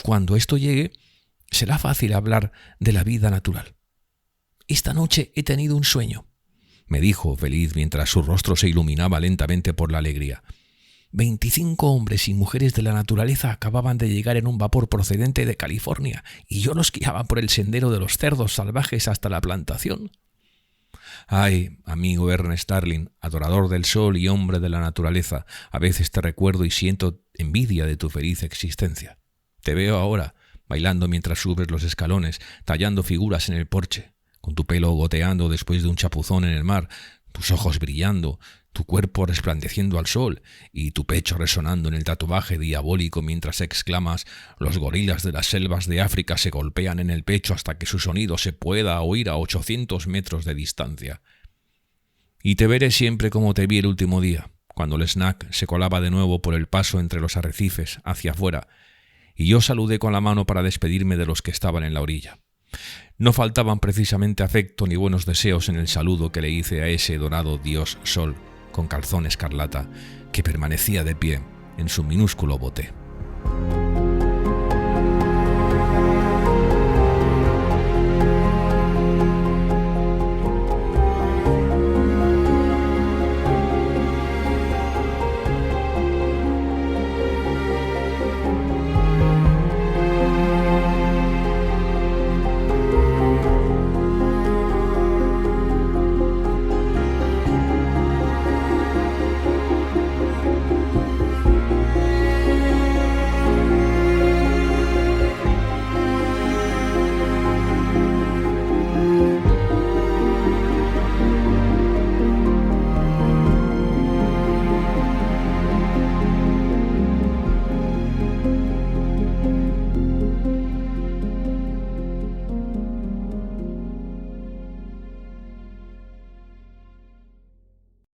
Cuando esto llegue, será fácil hablar de la vida natural. Esta noche he tenido un sueño, me dijo, feliz mientras su rostro se iluminaba lentamente por la alegría. 25 hombres y mujeres de la naturaleza acababan de llegar en un vapor procedente de California, y yo los guiaba por el sendero de los cerdos salvajes hasta la plantación. Ay, amigo Ernest Darling, adorador del sol y hombre de la naturaleza, a veces te recuerdo y siento envidia de tu feliz existencia. Te veo ahora, bailando mientras subes los escalones, tallando figuras en el porche, con tu pelo goteando después de un chapuzón en el mar, tus ojos brillando, tu cuerpo resplandeciendo al sol y tu pecho resonando en el tatuaje diabólico mientras exclamas: «Los gorilas de las selvas de África se golpean en el pecho hasta que su sonido se pueda oír a 800 metros de distancia». Y te veré siempre como te vi el último día, cuando el snack se colaba de nuevo por el paso entre los arrecifes hacia afuera, y yo saludé con la mano para despedirme de los que estaban en la orilla. No faltaban precisamente afecto ni buenos deseos en el saludo que le hice a ese dorado dios sol con calzón escarlata que permanecía de pie en su minúsculo bote.